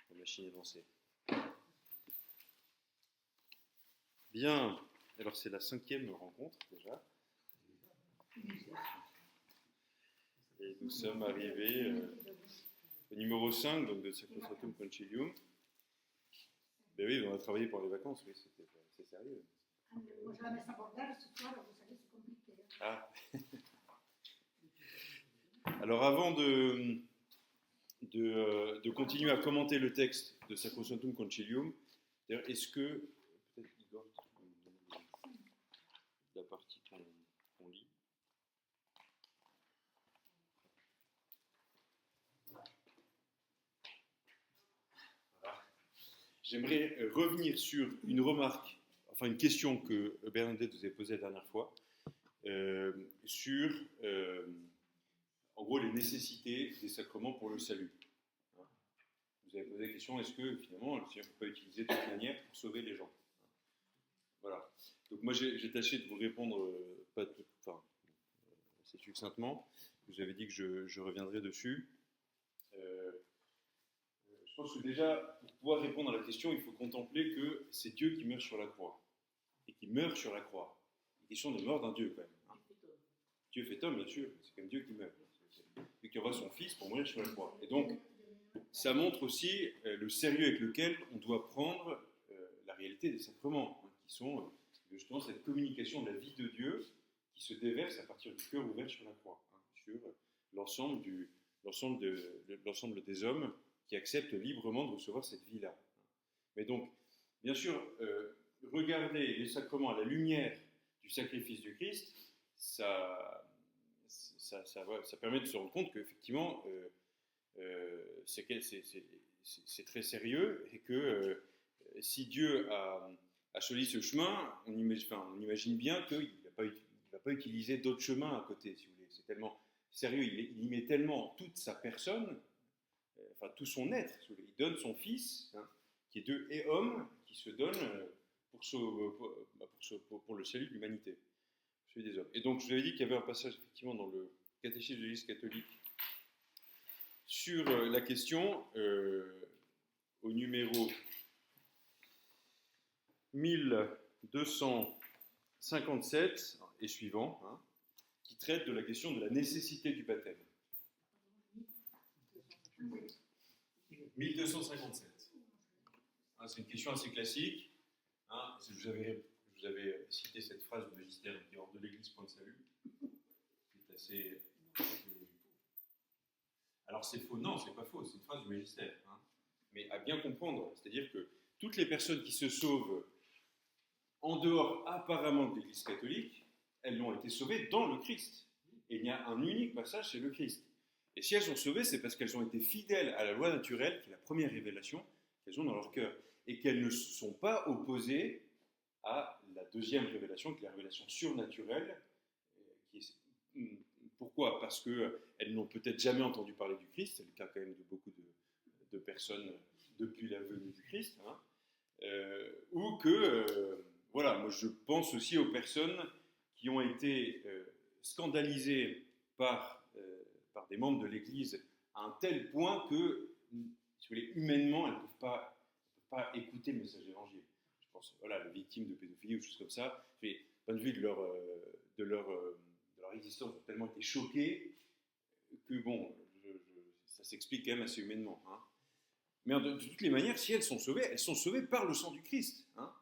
La machine est lancée. Bien, alors c'est la 5e rencontre déjà. Et nous sommes arrivés au numéro 5 donc, de Sacrosanctum Concilium. Ben oui, on a travaillé pour les vacances, oui, c'est sérieux. Moi, je la mets à bordage ce soir, vous savez, c'est compliqué. Ah. Alors avant de continuer à commenter le texte de Sacrosanctum Concilium, d'ailleurs, est-ce que, peut-être Igor, la partie qu'on lit. Voilà. J'aimerais revenir sur une remarque, enfin une question que Bernadette vous a posée la dernière fois, sur en gros les nécessités des sacrements pour le salut. Vous avez posé la question, est-ce que finalement le Seigneur ne peut pas utiliser d'autres manières pour sauver les gens? Voilà. Donc moi j'ai tâché de vous répondre assez succinctement. Je vous avais dit que je reviendrai dessus. Je pense que déjà, pour pouvoir répondre à la question, il faut contempler que c'est Dieu qui meurt sur la croix. Et qui meurt sur la croix. Il est question de mort d'un Dieu quand même. Hein. Dieu fait homme, bien sûr, c'est quand même Dieu qui meurt. Dieu qui envoie son Fils pour mourir sur la croix. Et donc, ça montre aussi le sérieux avec lequel on doit prendre la réalité des sacrements, hein, qui sont justement cette communication de la vie de Dieu qui se déverse à partir du cœur ouvert sur la croix, hein, sur l'ensemble des hommes qui acceptent librement de recevoir cette vie-là. Mais donc, bien sûr, regarder les sacrements à la lumière du sacrifice du Christ, ça permet de se rendre compte qu'effectivement, c'est très sérieux et que si Dieu a choisi ce chemin, on imagine bien qu'il ne va pas utiliser d'autres chemins à côté, si vous voulez. C'est tellement sérieux, il y met tellement toute sa personne, enfin tout son être, si vous voulez. Il donne son Fils, hein, qui est Dieu et homme, qui se donne pour le salut de l'humanité, celui des hommes. Et donc je vous avais dit qu'il y avait un passage effectivement dans le catéchisme de l'Église catholique sur la question au numéro 1257 et suivant, hein, qui traite de la question de la nécessité du baptême. 1257. Hein, c'est une question assez classique. Hein, je vous avais cité cette phrase du magistère qui est hors de l'Église, point de salut. C'est assez. Alors c'est faux? Non, c'est pas faux, c'est une phrase du magistère. Hein. Mais à bien comprendre, c'est-à-dire que toutes les personnes qui se sauvent en dehors apparemment de l'Église catholique, elles ont été sauvées dans le Christ. Et il y a un unique passage, c'est le Christ. Et si elles sont sauvées, c'est parce qu'elles ont été fidèles à la loi naturelle, qui est la première révélation qu'elles ont dans leur cœur. Et qu'elles ne se sont pas opposées à la deuxième révélation, qui est la révélation surnaturelle, qui est. Pourquoi? Parce qu'elles n'ont peut-être jamais entendu parler du Christ, c'est le cas quand même de beaucoup de personnes depuis la venue du Christ, hein, ou que, voilà, moi je pense aussi aux personnes qui ont été scandalisées par des membres de l'Église à un tel point que, si vous voulez, humainement, elles ne peuvent pas écouter le message d'évangile. Je pense, voilà, les victimes de pédophilie ou des choses comme ça, du point de vue de leur existence ont tellement été choqués que bon, ça s'explique quand même assez humainement. Hein. Mais de toutes les manières, si elles sont sauvées par le sang du Christ. Hein.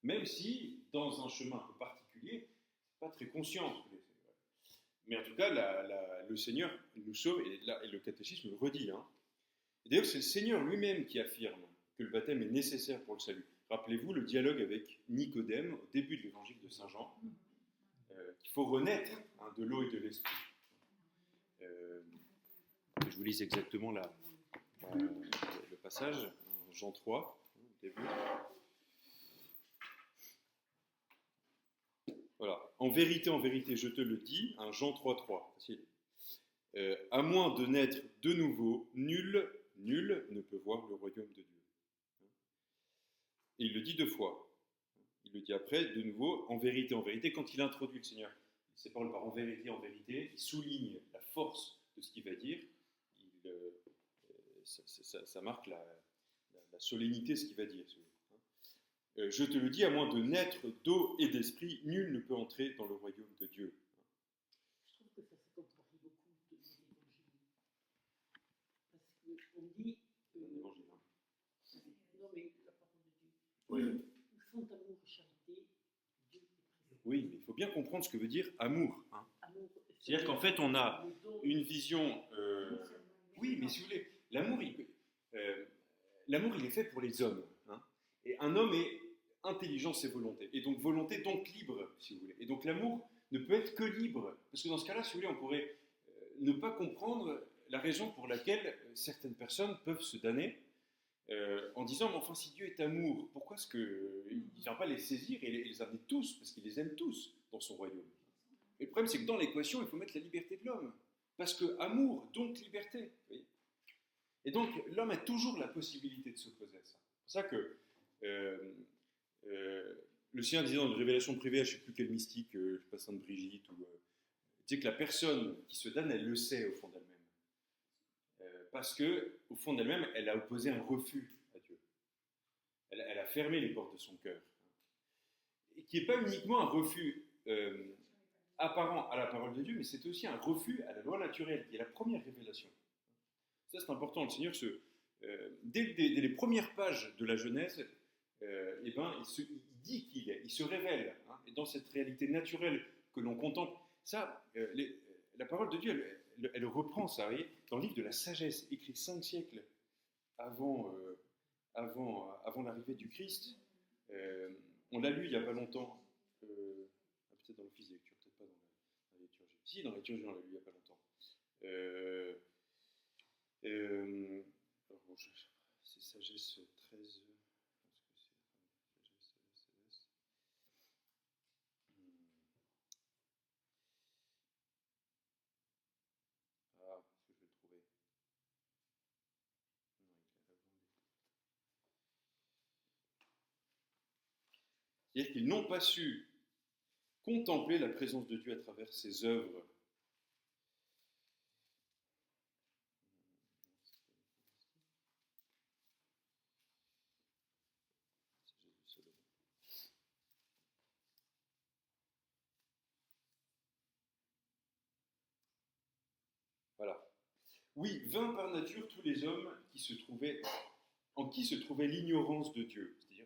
Même si, dans un chemin un peu particulier, c'est pas très conscient. Mais en tout cas, le Seigneur nous sauve, et le catéchisme le redit. Hein. Et d'ailleurs, c'est le Seigneur lui-même qui affirme que le baptême est nécessaire pour le salut. Rappelez-vous le dialogue avec Nicodème au début de l'évangile de Saint Jean. Qu'il faut renaître, hein, de l'eau et de l'esprit. Je vous lis exactement le passage, Jean 3, au début. Voilà. En vérité, je te le dis, hein, Jean 3, 3. À moins de naître de nouveau, nul ne peut voir le royaume de Dieu. Et il le dit 2 fois. Il le dit après, de nouveau, en vérité, quand il introduit le Seigneur, il s'épargne par en vérité, il souligne la force de ce qu'il va dire, ça marque la solennité ce qu'il va dire. Je te le dis, à moins de naître d'eau et d'esprit, nul ne peut entrer dans le royaume de Dieu. Je trouve que ça se contrarie beaucoup de l'évangile. Parce qu'on dit. L'évangile, hein. Non, mais la parole de Dieu. Oui. Où sont amour et charité, Dieu est présent. Oui, mais il faut bien comprendre ce que veut dire amour. Hein. Amour, C'est-à-dire qu'en fait, on a le don, une vision. Oui, mais si vous voulez, l'amour, il est fait pour les hommes. Hein. Et un homme est intelligence et volonté. Et donc volonté, donc libre, si vous voulez. Et donc l'amour ne peut être que libre. Parce que dans ce cas-là, si vous voulez, on pourrait ne pas comprendre la raison pour laquelle certaines personnes peuvent se damner en disant, mais enfin, si Dieu est amour, pourquoi est-ce qu'il ne vient pas les saisir et les amener tous, parce qu'il les aime tous dans son royaume. Et le problème, c'est que dans l'équation, il faut mettre la liberté de l'homme. Parce que amour, donc liberté. Vous voyez. Et donc, l'homme a toujours la possibilité de s'opposer à ça. C'est pour ça que le Seigneur disait dans une révélation privée, je ne sais plus quel mystique, je ne sais pas Sainte Brigitte, disait que la personne qui se damne, elle le sait au fond d'elle-même. Parce qu'au fond d'elle-même, elle a opposé un refus à Dieu. Elle a fermé les portes de son cœur. Et qui n'est pas uniquement un refus apparent à la parole de Dieu, mais c'est aussi un refus à la loi naturelle, qui est la première révélation. Ça, c'est important. Le Seigneur, dès les premières pages de la Genèse, il dit qu'il est, il se révèle. Hein, et dans cette réalité naturelle que l'on contemple, ça, la parole de Dieu, elle reprend ça, vous voyez, dans le livre de la sagesse, écrit 5 siècles avant l'arrivée du Christ. On l'a lu il n'y a pas longtemps, peut-être dans l'office de lecture, peut-être pas dans la liturgie. Si, dans la liturgie, on l'a lu il n'y a pas longtemps. Alors, bon, c'est sagesse 13. Ah, est-ce que je vais le trouver? Non, il est avant. C'est-à-dire qu'ils n'ont pas su contempler la présence de Dieu à travers ses œuvres. Voilà. Oui, vains par nature tous les hommes en qui se trouvait l'ignorance de Dieu. C'est-à-dire,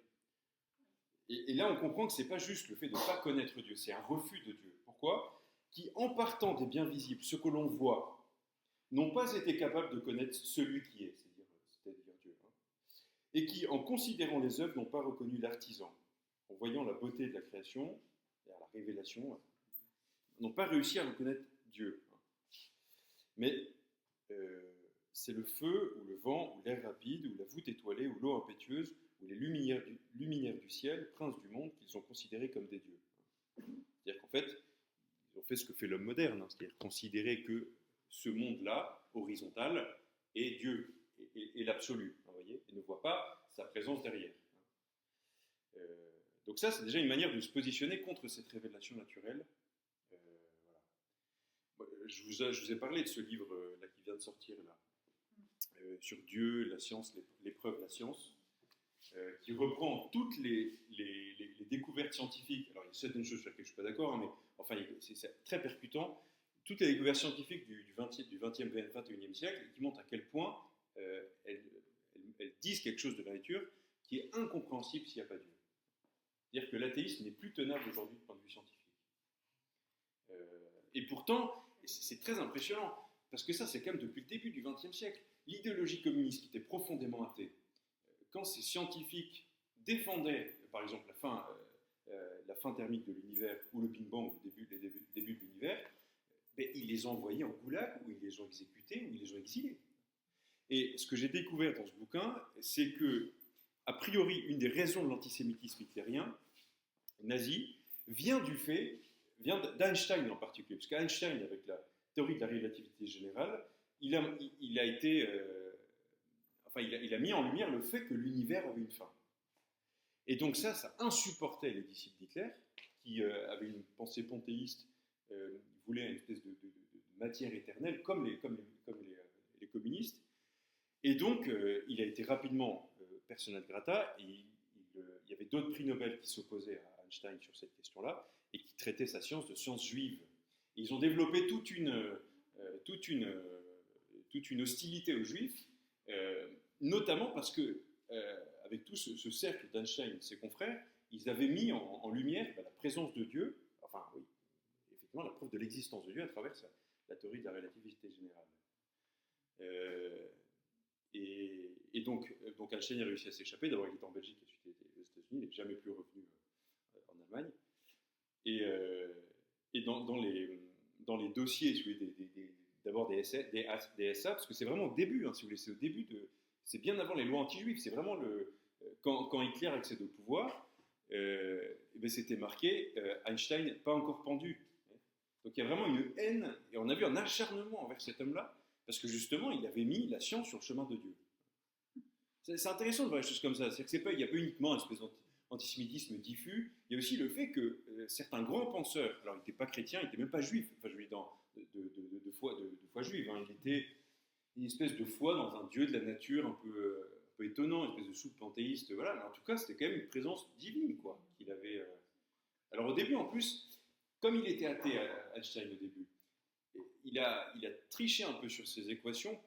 et là, on comprend que ce n'est pas juste le fait de ne pas connaître Dieu, c'est un refus de Dieu. Pourquoi? Qui, en partant des biens visibles, ce que l'on voit, n'ont pas été capables de connaître celui qui est, c'est-à-dire Dieu. Hein, et qui, en considérant les œuvres, n'ont pas reconnu l'artisan. En voyant la beauté de la création, et à la révélation, n'ont pas réussi à reconnaître Dieu. Mais c'est le feu, ou le vent, ou l'air rapide, ou la voûte étoilée, ou l'eau impétueuse, ou les luminaires du ciel, princes du monde, qu'ils ont considérés comme des dieux. C'est-à-dire qu'en fait, ils ont fait ce que fait l'homme moderne, hein, c'est-à-dire considérer que ce monde-là, horizontal, est Dieu, est l'absolu, vous voyez, et ne voit pas sa présence derrière. Donc ça, c'est déjà une manière de se positionner contre cette révélation naturelle. Voilà. Je vous ai parlé de ce livre là qui vient de sortir là, sur Dieu, la science, l'épreuve de la science, qui reprend toutes les découvertes scientifiques. Alors il y a certaines choses sur lesquelles je ne suis pas d'accord, hein, mais enfin c'est très percutant. Toutes les découvertes scientifiques du 20e, 21e siècle qui montrent à quel point elles disent quelque chose de la nature qui est incompréhensible s'il n'y a pas Dieu. C'est-à-dire que l'athéisme n'est plus tenable aujourd'hui du point de vue scientifique. Et pourtant, c'est très impressionnant, parce que ça, c'est quand même depuis le début du XXe siècle. L'idéologie communiste qui était profondément athée, quand ces scientifiques défendaient, par exemple, la fin thermique de l'univers, ou le Big Bang, le début de l'univers, ils les ont envoyés en goulag, ou ils les ont exécutés, ou ils les ont exilés. Et ce que j'ai découvert dans ce bouquin, c'est que, a priori, une des raisons de l'antisémitisme hitlérien, nazi, vient d'Einstein en particulier. Parce qu'Einstein, avec la théorie de la relativité générale, il a mis en lumière le fait que l'univers avait une fin. Et donc ça insupportait les disciples d'Hitler, qui avaient une pensée panthéiste, voulaient une espèce de matière éternelle, comme les communistes. Et donc, il a été rapidement persona grata, et il y avait d'autres prix Nobel qui s'opposaient à Einstein sur cette question-là, et qui traitaient sa science de science juive. Et ils ont développé toute une hostilité aux juifs, notamment parce que, avec tout ce cercle d'Einstein et ses confrères, ils avaient mis en lumière la présence de Dieu, enfin oui, effectivement la preuve de l'existence de Dieu à travers la théorie de la relativité générale. Et donc Einstein a réussi à s'échapper. D'abord, il était en Belgique, ensuite il était aux États-Unis, il n'est jamais plus revenu en Allemagne. Et dans les dossiers, d'abord des SA, parce que c'est vraiment au début, hein, si vous voulez, c'est bien avant les lois anti-juives, c'est vraiment quand Hitler accède au pouvoir, c'était marqué Einstein pas encore pendu. Donc il y a vraiment une haine, et on a vu un acharnement envers cet homme-là, parce que justement, il avait mis la science sur le chemin de Dieu. C'est intéressant de voir les choses comme ça. C'est-à-dire qu'il n'y a pas uniquement un espèce d'antisémitisme diffus, il y a aussi le fait que certains grands penseurs, alors il n'était pas chrétien, il n'était même pas juif, enfin je veux dire de foi juive, hein, il était une espèce de foi dans un dieu de la nature un peu étonnant, une espèce de soupe panthéiste, voilà, mais en tout cas c'était quand même une présence divine, quoi, qu'il avait. Alors au début en plus, comme il était athée, Einstein au début, il a triché un peu sur ses équations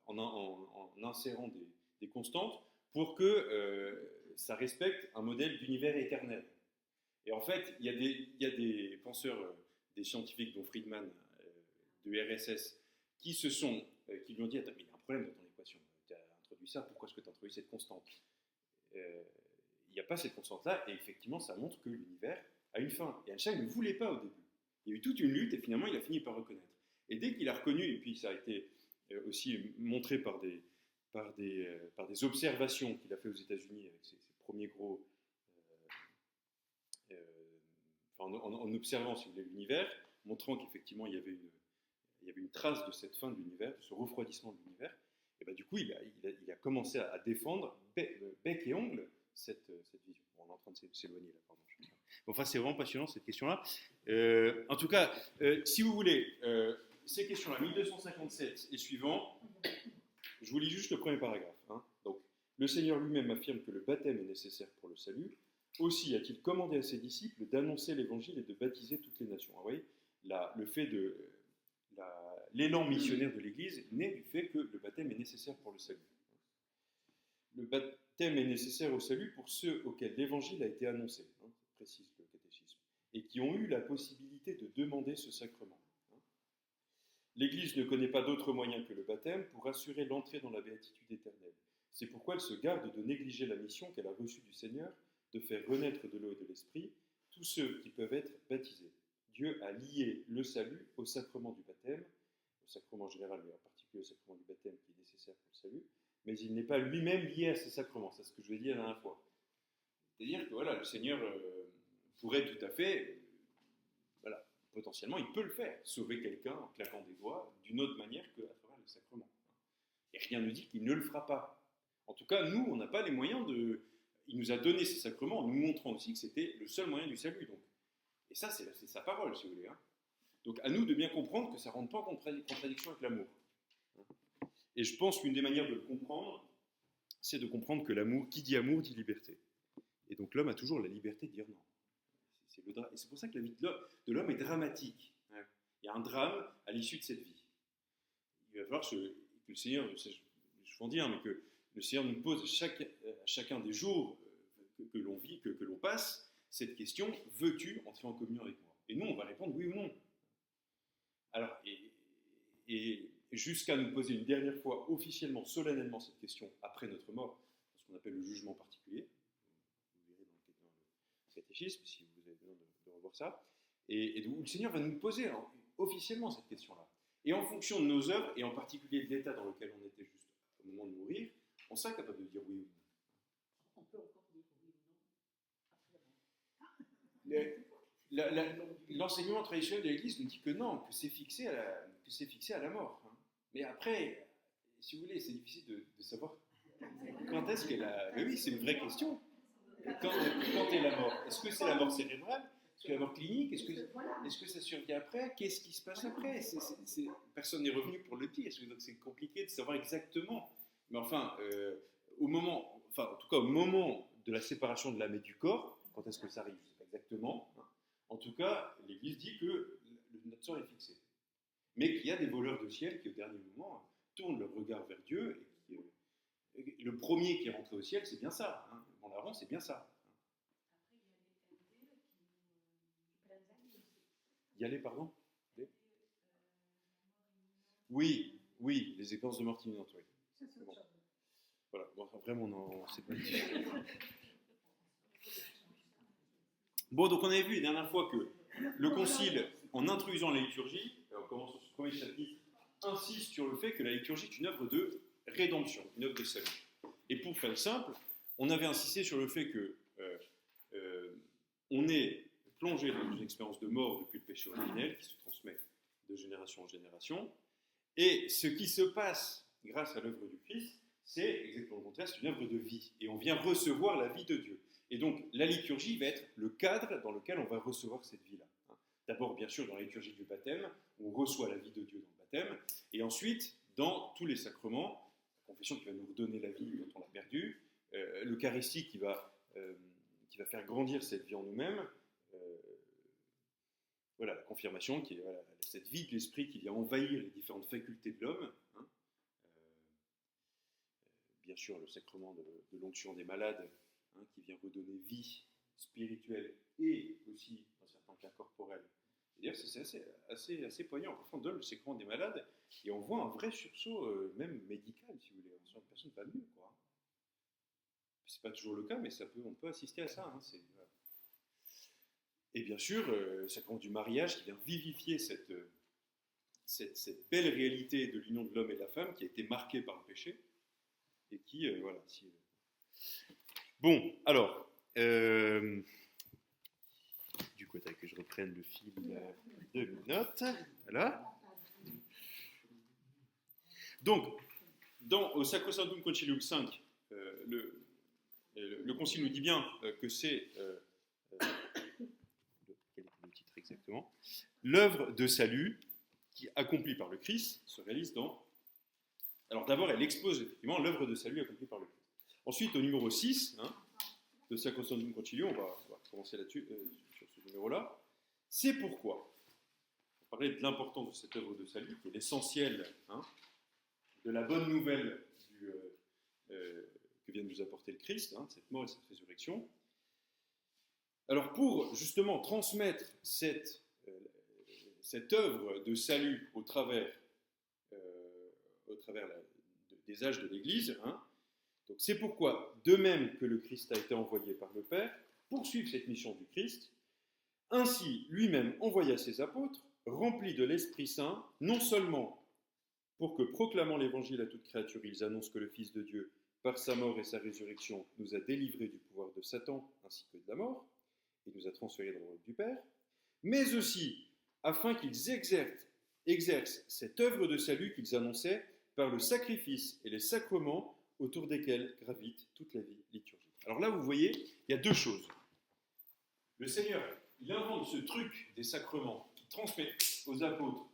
en insérant des constantes pour que ça respecte un modèle d'univers éternel. Et en fait, il y a des penseurs, des scientifiques, dont Friedman de RSS, qui lui ont dit attends, mais il y a un problème dans ton équation, tu as introduit ça, pourquoi est-ce que tu as introduit cette constante? Il n'y a pas cette constante-là, et effectivement, ça montre que l'univers a une fin. Et Einstein ne voulait pas au début. Il y a eu toute une lutte, et finalement, il a fini par reconnaître. Et dès qu'il a reconnu, et puis ça a été aussi montré par des observations qu'il a fait aux États-Unis avec ses premiers gros, en observant, si vous voulez, l'univers, montrant qu'effectivement il y avait une trace de cette fin de l'univers, de ce refroidissement de l'univers. Et ben, du coup, il a commencé à défendre bec et ongle cette vision. Bon, on est en train de s'éloigner là, pardon. Enfin, c'est vraiment passionnant cette question-là. En tout cas, si vous voulez, ces questions-là, 1257 et suivants, je vous lis juste le premier paragraphe. Hein. Donc, le Seigneur lui-même affirme que le baptême est nécessaire pour le salut. Aussi a-t-il commandé à ses disciples d'annoncer l'évangile et de baptiser toutes les nations. Vous voyez, le fait l'élan missionnaire de l'Église naît du fait que le baptême est nécessaire pour le salut. Le baptême est nécessaire au salut pour ceux auxquels l'évangile a été annoncé, hein, précise le catéchisme, et qui ont eu la possibilité de demander ce sacrement. L'Église ne connaît pas d'autre moyen que le baptême pour assurer l'entrée dans la béatitude éternelle. C'est pourquoi elle se garde de négliger la mission qu'elle a reçue du Seigneur de faire renaître de l'eau et de l'esprit tous ceux qui peuvent être baptisés. Dieu a lié le salut au sacrement du baptême, au sacrement général, mais en particulier au sacrement du baptême qui est nécessaire pour le salut, mais il n'est pas lui-même lié à ces sacrements. C'est ce que je vous ai dit la dernière fois. C'est-à-dire que voilà, le Seigneur pourrait tout à fait, potentiellement, il peut le faire, sauver quelqu'un en claquant des doigts d'une autre manière qu'à travers le sacrement. Et rien ne dit qu'il ne le fera pas. En tout cas, nous, on n'a pas les moyens de... Il nous a donné ces sacrements en nous montrant aussi que c'était le seul moyen du salut. Donc. Et ça, c'est sa parole, si vous voulez. Hein. Donc à nous de bien comprendre que ça ne rentre pas en contradiction avec l'amour. Et je pense qu'une des manières de le comprendre, c'est de comprendre que l'amour, qui dit amour, dit liberté. Et donc l'homme a toujours la liberté de dire non. Et c'est pour ça que la vie de l'homme est dramatique. Il y a un drame à l'issue de cette vie. Il va falloir que le Seigneur, je vous en dis, mais que le Seigneur nous pose à chacun des jours que l'on vit, que l'on passe, cette question, veux-tu entrer en communion avec moi? Et nous, on va répondre oui ou non. Alors, et jusqu'à nous poser une dernière fois, officiellement, solennellement, cette question après notre mort, ce qu'on appelle le jugement particulier. Vous verrez dans le catéchisme, si vous avez besoin de revoir ça. Et donc, le Seigneur va nous poser officiellement cette question-là. Et en fonction de nos œuvres, et en particulier de l'état dans lequel on était juste au moment de mourir, on sera capable de dire oui ou non. On peut encore dire oui ou non après la mort. L'enseignement traditionnel de l'Église nous dit que non, que c'est fixé à la mort. Hein. Mais après, si vous voulez, c'est difficile de savoir quand est-ce qu'elle a... Mais oui, c'est une vraie question. Quand est la mort? Est-ce que c'est la mort cérébrale? Est-ce que la mort clinique? Est-ce que ça survient après? Qu'est-ce qui se passe après? Personne n'est revenu pour le dire. Donc c'est compliqué de savoir exactement. Mais enfin, au moment enfin en tout cas au moment de la séparation de l'âme et du corps, quand est-ce que ça arrive, je ne sais pas exactement, hein. En tout cas, l'Église dit que notre sort est fixé. Mais qu'il y a des voleurs de ciel qui, au dernier moment, tournent leur regard vers Dieu. Et le premier qui est rentré au ciel, c'est bien ça. Hein. Mon larron, c'est bien ça. Y aller, pardon. Oui, oui, les séquences de mort imminente, oui. Ça, c'est Bon. autre chose. Voilà, bon, vraiment, c'est pas différent. Bon, donc on avait vu la dernière fois que le Concile, en introduisant la liturgie, on commence sur ce premier chapitre, insiste sur le fait que la liturgie est une œuvre de rédemption, une œuvre de salut. Et pour faire simple, on avait insisté sur le fait que on est plongé dans une expérience de mort depuis le péché originel qui se transmet de génération en génération. Et ce qui se passe grâce à l'œuvre du Christ, c'est exactement le contraire, c'est une œuvre de vie. Et on vient recevoir la vie de Dieu. Et donc la liturgie va être le cadre dans lequel on va recevoir cette vie-là. D'abord, bien sûr, dans la liturgie du baptême, on reçoit la vie de Dieu dans le baptême. Et ensuite, dans tous les sacrements, la confession qui va nous redonner la vie quand on l'a perdue, l'Eucharistie qui va faire grandir cette vie en nous-mêmes, voilà, la confirmation qui est voilà, cette vie de l'esprit qui vient envahir les différentes facultés de l'homme. Hein. Bien sûr, le sacrement de l'onction des malades, hein, qui vient redonner vie spirituelle et aussi, dans certains cas, corporelle. D'ailleurs, c'est assez poignant. Parfois, on donne le sacrement des malades et on voit un vrai sursaut, même médical, si vous voulez. On sent que la personne va mieux, quoi. C'est pas toujours le cas, mais on peut assister à ça. Hein, voilà. Et bien sûr, le sacrement du mariage qui vient vivifier cette belle réalité de l'union de l'homme et de la femme qui a été marquée par le péché et qui, voilà. Bon, alors, du coup, que je reprenne le fil de mes notes. Voilà. Donc, au Sacrosanctum Concilium 5, le Concile nous dit bien que c'est quel est le titre exactement, l'œuvre de salut qui, accomplie par le Christ, se réalise dans... Alors d'abord, elle expose effectivement l'œuvre de salut accomplie par le Christ. Ensuite, au numéro 6, hein, de Sacrosanctum Concilium, on va commencer là-dessus, sur ce numéro-là, c'est pourquoi, on parlait de l'importance de cette œuvre de salut, qui est l'essentiel, hein, de la bonne nouvelle que vient de nous apporter le Christ, hein, cette mort et cette résurrection. Alors pour justement transmettre cette œuvre de salut au travers des âges de l'Église, hein, donc c'est pourquoi, de même que le Christ a été envoyé par le Père, poursuivre cette mission du Christ, ainsi lui-même envoya ses apôtres, remplis de l'Esprit Saint, non seulement pour que, proclamant l'Évangile à toute créature, ils annoncent que le Fils de Dieu, par sa mort et sa résurrection, nous a délivrés du pouvoir de Satan ainsi que de la mort, et nous a transférés dans le royaume du Père, mais aussi afin qu'ils exercent cette œuvre de salut qu'ils annonçaient par le sacrifice et les sacrements autour desquels gravite toute la vie liturgique. Alors là, vous voyez, il y a deux choses. Le Seigneur, il invente ce truc des sacrements qu'il transmet aux apôtres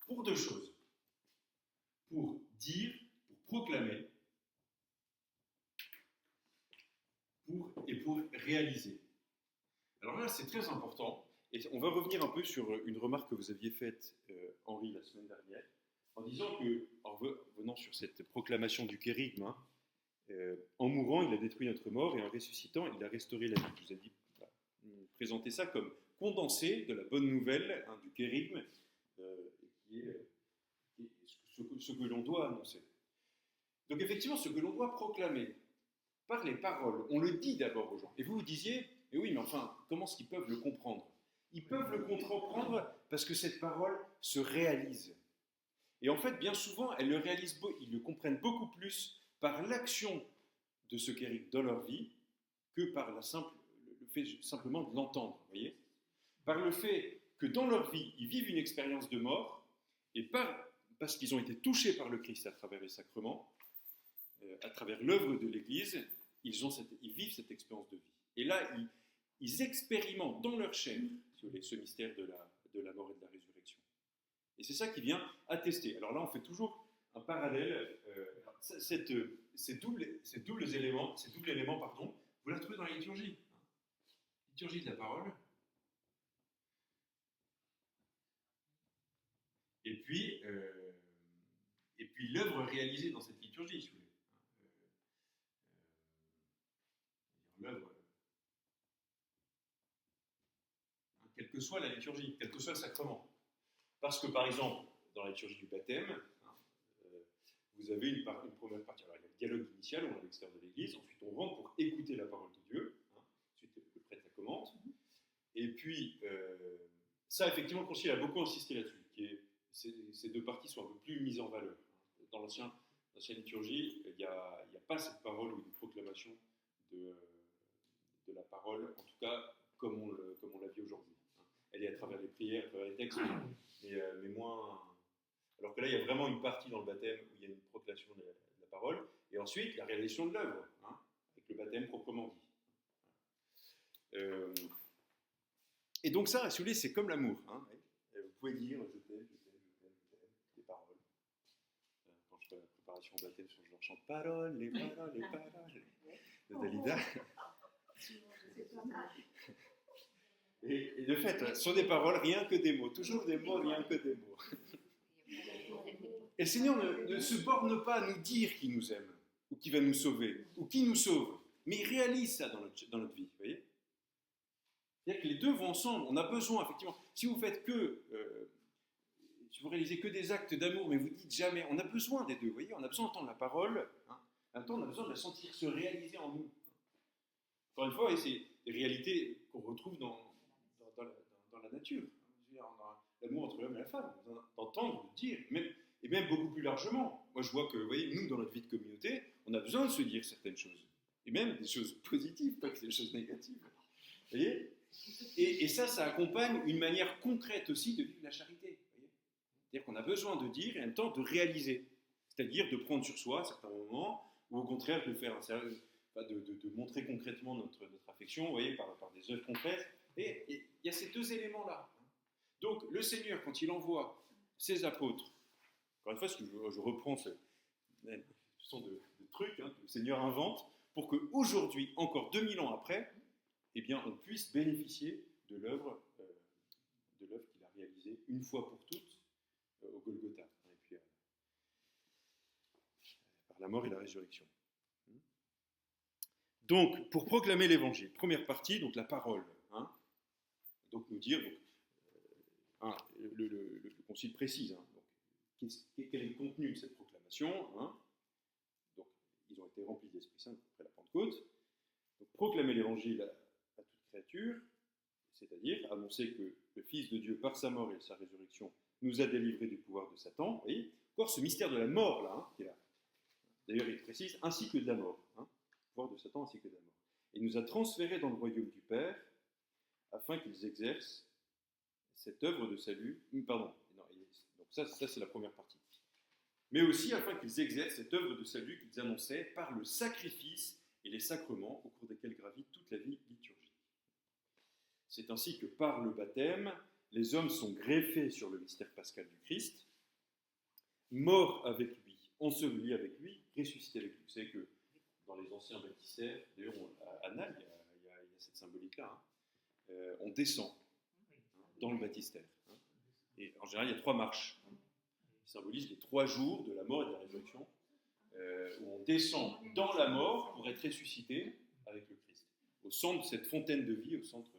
pour deux choses. Pour dire, pour proclamer, et pour réaliser. Alors là, c'est très important. Et on va revenir un peu sur une remarque que vous aviez faite, Henri, la semaine dernière, en disant que, en revenant sur cette proclamation du kérygme, hein, en mourant, il a détruit notre mort, et en ressuscitant, il a restauré la vie. Je vous ai dit, voilà, présenter ça comme condensé de la bonne nouvelle, hein, du kérygme, qui est ce que l'on doit annoncer. Donc effectivement, ce que l'on doit proclamer par les paroles, on le dit d'abord aux gens. Et vous disiez, mais oui, mais enfin, comment est-ce qu'ils peuvent le comprendre ? Ils peuvent le comprendre parce que cette parole se réalise. Et en fait, bien souvent, ils le comprennent beaucoup plus par l'action de ce kérygme dans leur vie que par le fait simplement de l'entendre, vous voyez ? Par le fait que dans leur vie, ils vivent une expérience de mort, et parce qu'ils ont été touchés par le Christ à travers les sacrements, à travers l'œuvre de l'Église, ils vivent cette expérience de vie. Et là, ils expérimentent dans leur chair ce mystère de la mort et de la résurrection. Et c'est ça qui vient attester. Alors là, on fait toujours un parallèle. ces doubles éléments, pardon, vous la trouvez dans la liturgie. Liturgie de la parole. Et puis l'œuvre réalisée dans cette liturgie, si vous voulez. L'œuvre, quelle que soit la liturgie, quel que soit le sacrement. Parce que, par exemple, dans la liturgie du baptême, vous avez une première partie. Alors, il y a le dialogue initial, on est à l'extérieur de l'église, ensuite on rentre pour écouter la parole de Dieu, ensuite le prêtre la commente, et puis, ça, effectivement, le Concile a beaucoup insisté là-dessus, ces deux parties sont un peu plus mises en valeur. Dans l'ancienne liturgie, il n'y a pas cette parole ou une proclamation de la parole, en tout cas, comme on la vit aujourd'hui. Elle est à travers les prières, à travers les textes, mais moins... Alors que là, il y a vraiment une partie dans le baptême où il y a une proclamation de la parole, et ensuite la réalisation de l'œuvre, avec le baptême proprement dit. Et donc ça, si vous voulez, c'est comme l'amour. Vous pouvez dire je t'aime, des paroles. Quand je fais la préparation au baptême, je leur chante paroles, les paroles de Dalida. Et de fait, ce sont des paroles, rien que des mots. Toujours des mots, rien que des mots. Et le Seigneur ne se borne pas à nous dire qu'il nous aime, ou qu'il va nous sauver, ou qu'il nous sauve. Mais il réalise ça dans notre vie, vous voyez ? C'est-à-dire que les deux vont ensemble. On a besoin, effectivement, si vous faites si vous réalisez que des actes d'amour, mais vous dites jamais, on a besoin des deux, vous voyez ? On a besoin d'entendre la parole, en même temps, on a besoin de la sentir se réaliser en nous. Encore une fois, c'est des réalités qu'on retrouve dans la nature. L'amour entre l'homme et la femme, d'entendre, de dire, et même beaucoup plus largement. Moi, je vois que, vous voyez, nous, dans notre vie de communauté, on a besoin de se dire certaines choses. Et même des choses positives, pas que des choses négatives. Vous voyez ? Et ça accompagne une manière concrète aussi de vivre la charité. Vous voyez ? C'est-à-dire qu'on a besoin de dire et en même temps de réaliser. C'est-à-dire de prendre sur soi à certains moments, ou au contraire de faire de montrer concrètement notre affection, vous voyez, par des œuvres concrètes. Et il y a ces deux éléments-là. Donc, le Seigneur, quand il envoie ses apôtres, encore une fois, je reprends ce sont de trucs que le Seigneur invente pour qu'aujourd'hui, encore 2000 ans après, eh bien, on puisse bénéficier de l'œuvre qu'il a réalisée une fois pour toutes au Golgotha, et puis par la mort et la résurrection. Donc, pour proclamer l'évangile, première partie, donc la parole. Donc, nous dire, le Concile précise, quel est le contenu de cette proclamation. Donc, ils ont été remplis de l'Esprit Saint après la Pentecôte. Donc, proclamer l'évangile à toute créature, c'est-à-dire annoncer que le Fils de Dieu, par sa mort et sa résurrection, nous a délivrés du pouvoir de Satan. Vous voyez, encore ce mystère de la mort, là, qui est là. D'ailleurs, il précise, ainsi que de la mort. Pouvoir de Satan ainsi que de la mort. Et nous a transférés dans le royaume du Père, afin qu'ils exercent cette œuvre de salut. Donc ça c'est la première partie. Mais aussi afin qu'ils exercent cette œuvre de salut qu'ils annonçaient par le sacrifice et les sacrements au cours desquels gravite toute la vie liturgique. C'est ainsi que par le baptême, les hommes sont greffés sur le mystère pascal du Christ, morts avec lui, ensevelis avec lui, ressuscités avec lui. Vous savez que dans les anciens baptistères, d'ailleurs à Naples, il y a cette symbolique-là, on descend dans le baptistère. Et en général, il y a 3 marches qui symbolisent les 3 jours de la mort et de la résurrection, où on descend dans la mort pour être ressuscité avec le Christ. Au centre de cette fontaine de vie, au centre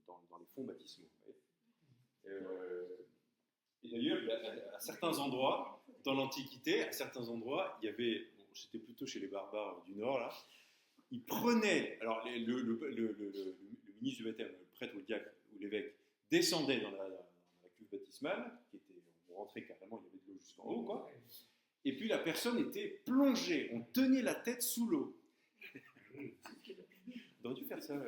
dans les fonds baptismaux. Et d'ailleurs, à certains endroits, dans l'Antiquité, à certains endroits, il y avait, c'était plutôt chez les barbares du Nord, là, ils prenaient, alors le ministre du baptême, le prêtre ou le diacre ou l'évêque, descendait dans la cuve baptismale, on rentrait carrément, il y avait de l'eau jusqu'en haut, quoi, et puis la personne était plongée, on tenait la tête sous l'eau. On aurait dû faire ça.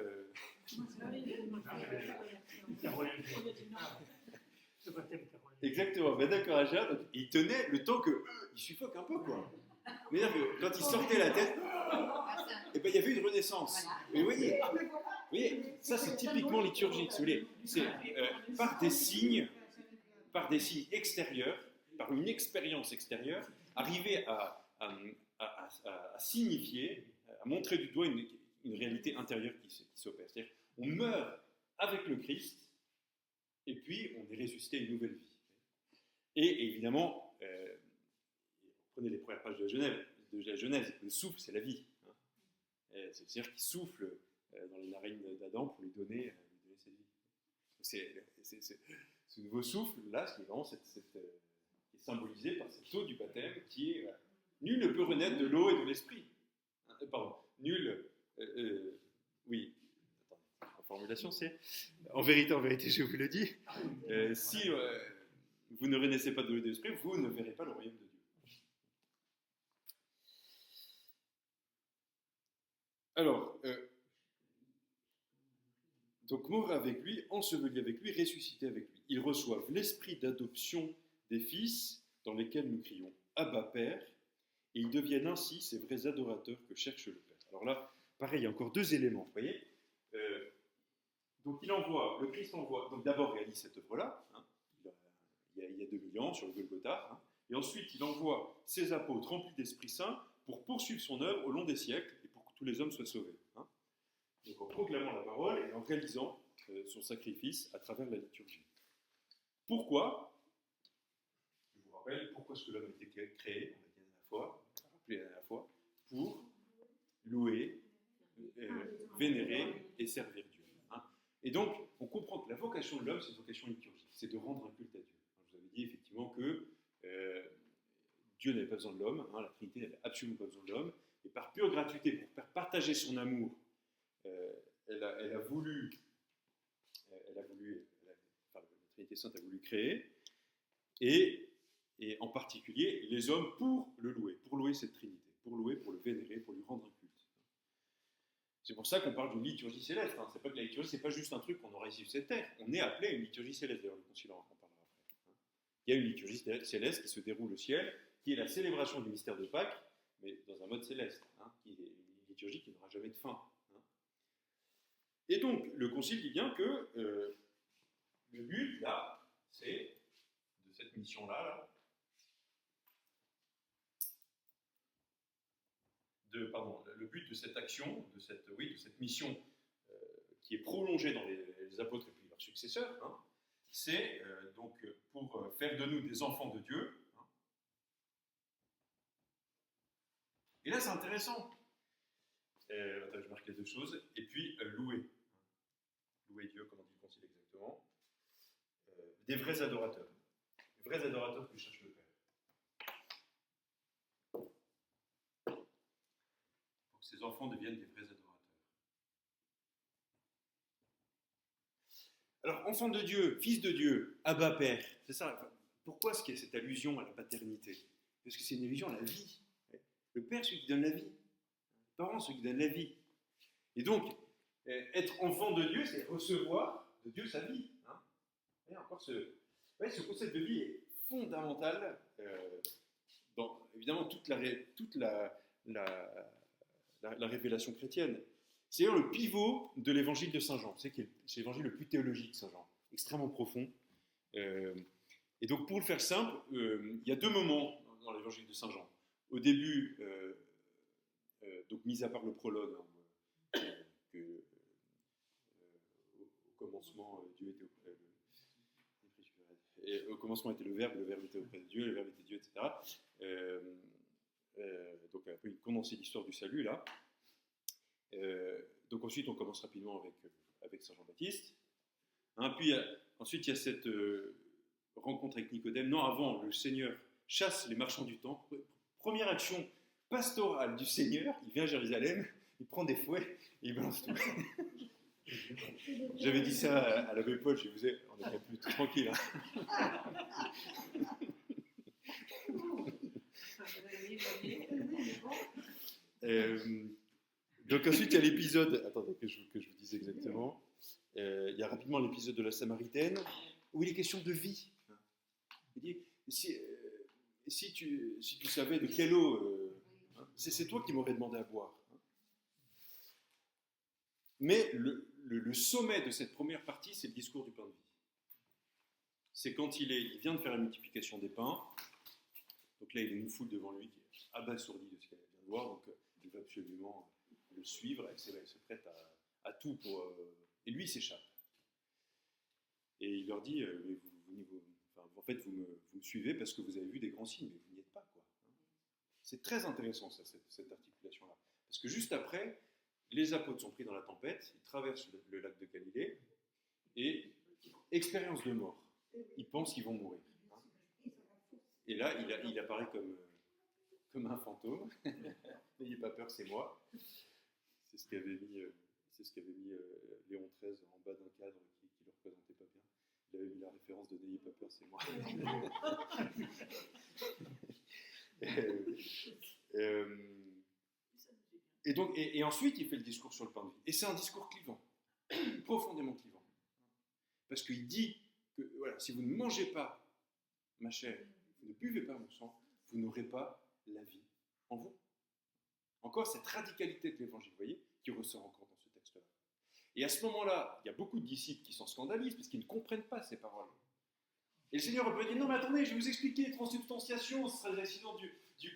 Exactement, ben d'accord, Aja, donc il tenait le temps qu'il suffoque un peu, quoi. Mais quand il sortait la tête, et ben, il y avait une renaissance. Mais vous voyez, ça c'est typiquement liturgique, si vous voulez. C'est par des signes extérieurs, par une expérience extérieure, arriver à signifier, à montrer du doigt une réalité intérieure qui s'opère. C'est-à-dire, on meurt avec le Christ, et puis on est ressuscité à une nouvelle vie. Et évidemment, prenez les premières pages de la Genèse, le souffle, c'est la vie. Hein. C'est-à-dire qu'il souffle dans les narines d'Adam pour lui donner cette vie. Ce nouveau souffle, là, c'est vraiment qui est symbolisé par cette eau du baptême qui est... nul ne peut renaître de l'eau et de l'esprit. Pardon, nul... oui, attends, la formulation c'est... En vérité, je vous le dis, si vous ne renaissez pas de l'eau et de l'esprit, vous ne verrez pas le royaume de Dieu. Alors, donc mort avec lui, enseveli avec lui, ressuscité avec lui. Ils reçoivent l'esprit d'adoption des fils dans lesquels nous crions « Abba Père » et ils deviennent ainsi ces vrais adorateurs que cherche le Père. Alors là, pareil, il y a encore deux éléments, vous voyez. Donc le Christ envoie, donc d'abord réalise cette œuvre-là, hein, il y a 2000 ans sur le Golgotha, hein, et ensuite il envoie ses apôtres remplis d'Esprit Saint pour poursuivre son œuvre au long des siècles et pour que tous les hommes soient sauvés. Hein. Donc en proclamant la parole et en réalisant son sacrifice à travers la liturgie. Pourquoi? Je vous rappelle, pourquoi est-ce que l'homme a été créé, on l'a rappelé la dernière fois, pour louer, vénérer et servir Dieu. Hein. Et donc, on comprend que la vocation de l'homme, c'est une vocation liturgique, c'est de rendre un culte à Dieu. Je vous avais dit effectivement que Dieu n'avait pas besoin de l'homme, hein, la Trinité n'avait absolument pas besoin de l'homme, et par pure gratuité, pour faire partager son amour, la Trinité Sainte a voulu créer, et en particulier les hommes pour louer cette Trinité, pour le vénérer, pour lui rendre un culte. C'est pour ça qu'on parle d'une liturgie céleste. Hein. C'est pas que la liturgie, c'est pas juste un truc qu'on aura ici sur cette terre. On est appelé à une liturgie céleste. D'ailleurs, le Concile en parlera après. Hein. Il y a une liturgie céleste qui se déroule au ciel, qui est la célébration du mystère de Pâques, mais dans un mode céleste, hein, qui est une liturgie qui n'aura jamais de fin. Hein. Et donc, le Concile dit bien que le but, là, c'est de cette mission-là, le but de cette action, de cette mission qui est prolongée dans les apôtres et puis leurs successeurs, hein, c'est donc pour faire de nous des enfants de Dieu. Hein. Et là, c'est intéressant. Attends, je marque les deux choses. Et puis, louer. Louer Dieu, comment dit le Concile exactement. Des vrais adorateurs. Des vrais adorateurs que cherche le Père. Ces enfants deviennent des vrais adorateurs. Alors, enfant de Dieu, fils de Dieu, Abba Père, c'est ça. Pourquoi est-ce qu'il y a cette allusion à la paternité? Parce que c'est une allusion à la vie. Le Père, celui qui donne la vie. Les parents, celui qui donne la vie. Et donc, être enfant de Dieu, c'est recevoir de Dieu sa vie. Hein. Et encore ce concept de vie est fondamental dans, évidemment, toute la révélation chrétienne. C'est d'ailleurs le pivot de l'évangile de Saint Jean. C'est l'évangile le plus théologique, Saint Jean, extrêmement profond. Et donc, pour le faire simple, il y a deux moments dans l'évangile de Saint Jean. Au début, donc mis à part le prologue, hein, au commencement, Dieu était au commencement était le Verbe était auprès de Dieu, le Verbe était Dieu, etc. Donc un peu une condensée d'histoire du salut là. Donc ensuite on commence rapidement avec Saint Jean-Baptiste. Hein, puis ensuite il y a cette rencontre avec Nicodème. Non, avant le Seigneur chasse les marchands du temple. Première action pastorale du Seigneur, il vient à Jérusalem, il prend des fouets et il balance tout. J'avais dit ça à l'abbé Paul, je vous ai, on était plus tranquille. Hein. Donc ensuite il y a l'épisode, attendez que je vous dise exactement, il y a rapidement l'épisode de la Samaritaine où il est question de vie. Il dit, si tu savais de quelle eau, c'est toi qui m'aurais demandé à boire. Mais le sommet de cette première partie, c'est le discours du pain de vie. C'est quand il vient de faire la multiplication des pains, Donc là, il y a une foule devant lui qui est abasourdie de ce qu'elle vient de voir, donc elle veut absolument le suivre, elle se prête à tout pour... Et lui, il s'échappe. Et il leur dit, mais en fait, vous me suivez parce que vous avez vu des grands signes, mais vous n'y êtes pas, quoi. C'est très intéressant, ça, cette articulation-là. Parce que juste après, les apôtres sont pris dans la tempête, ils traversent le lac de Galilée, et expérience de mort. Ils pensent qu'ils vont mourir. Et là, il apparaît comme un fantôme. N'ayez pas peur, c'est moi. C'est ce qu'avait mis, Léon XIII en bas d'un cadre qui ne le représentait pas bien. Il avait mis la référence de N'ayez pas peur, c'est moi. Et ensuite, il fait le discours sur le pain de vie. Et c'est un discours clivant, profondément clivant. Parce qu'il dit que voilà, si vous ne mangez pas ma chair, vous ne buvez pas mon sang, vous n'aurez pas la vie en vous. Encore cette radicalité de l'évangile, vous voyez, qui ressort encore dans ce texte-là. Et à ce moment-là, il y a beaucoup de disciples qui s'en scandalisent parce qu'ils ne comprennent pas ces paroles. Et le Seigneur peut dire, non mais attendez, je vais vous expliquer, transubstantiation, ce sera l'accident du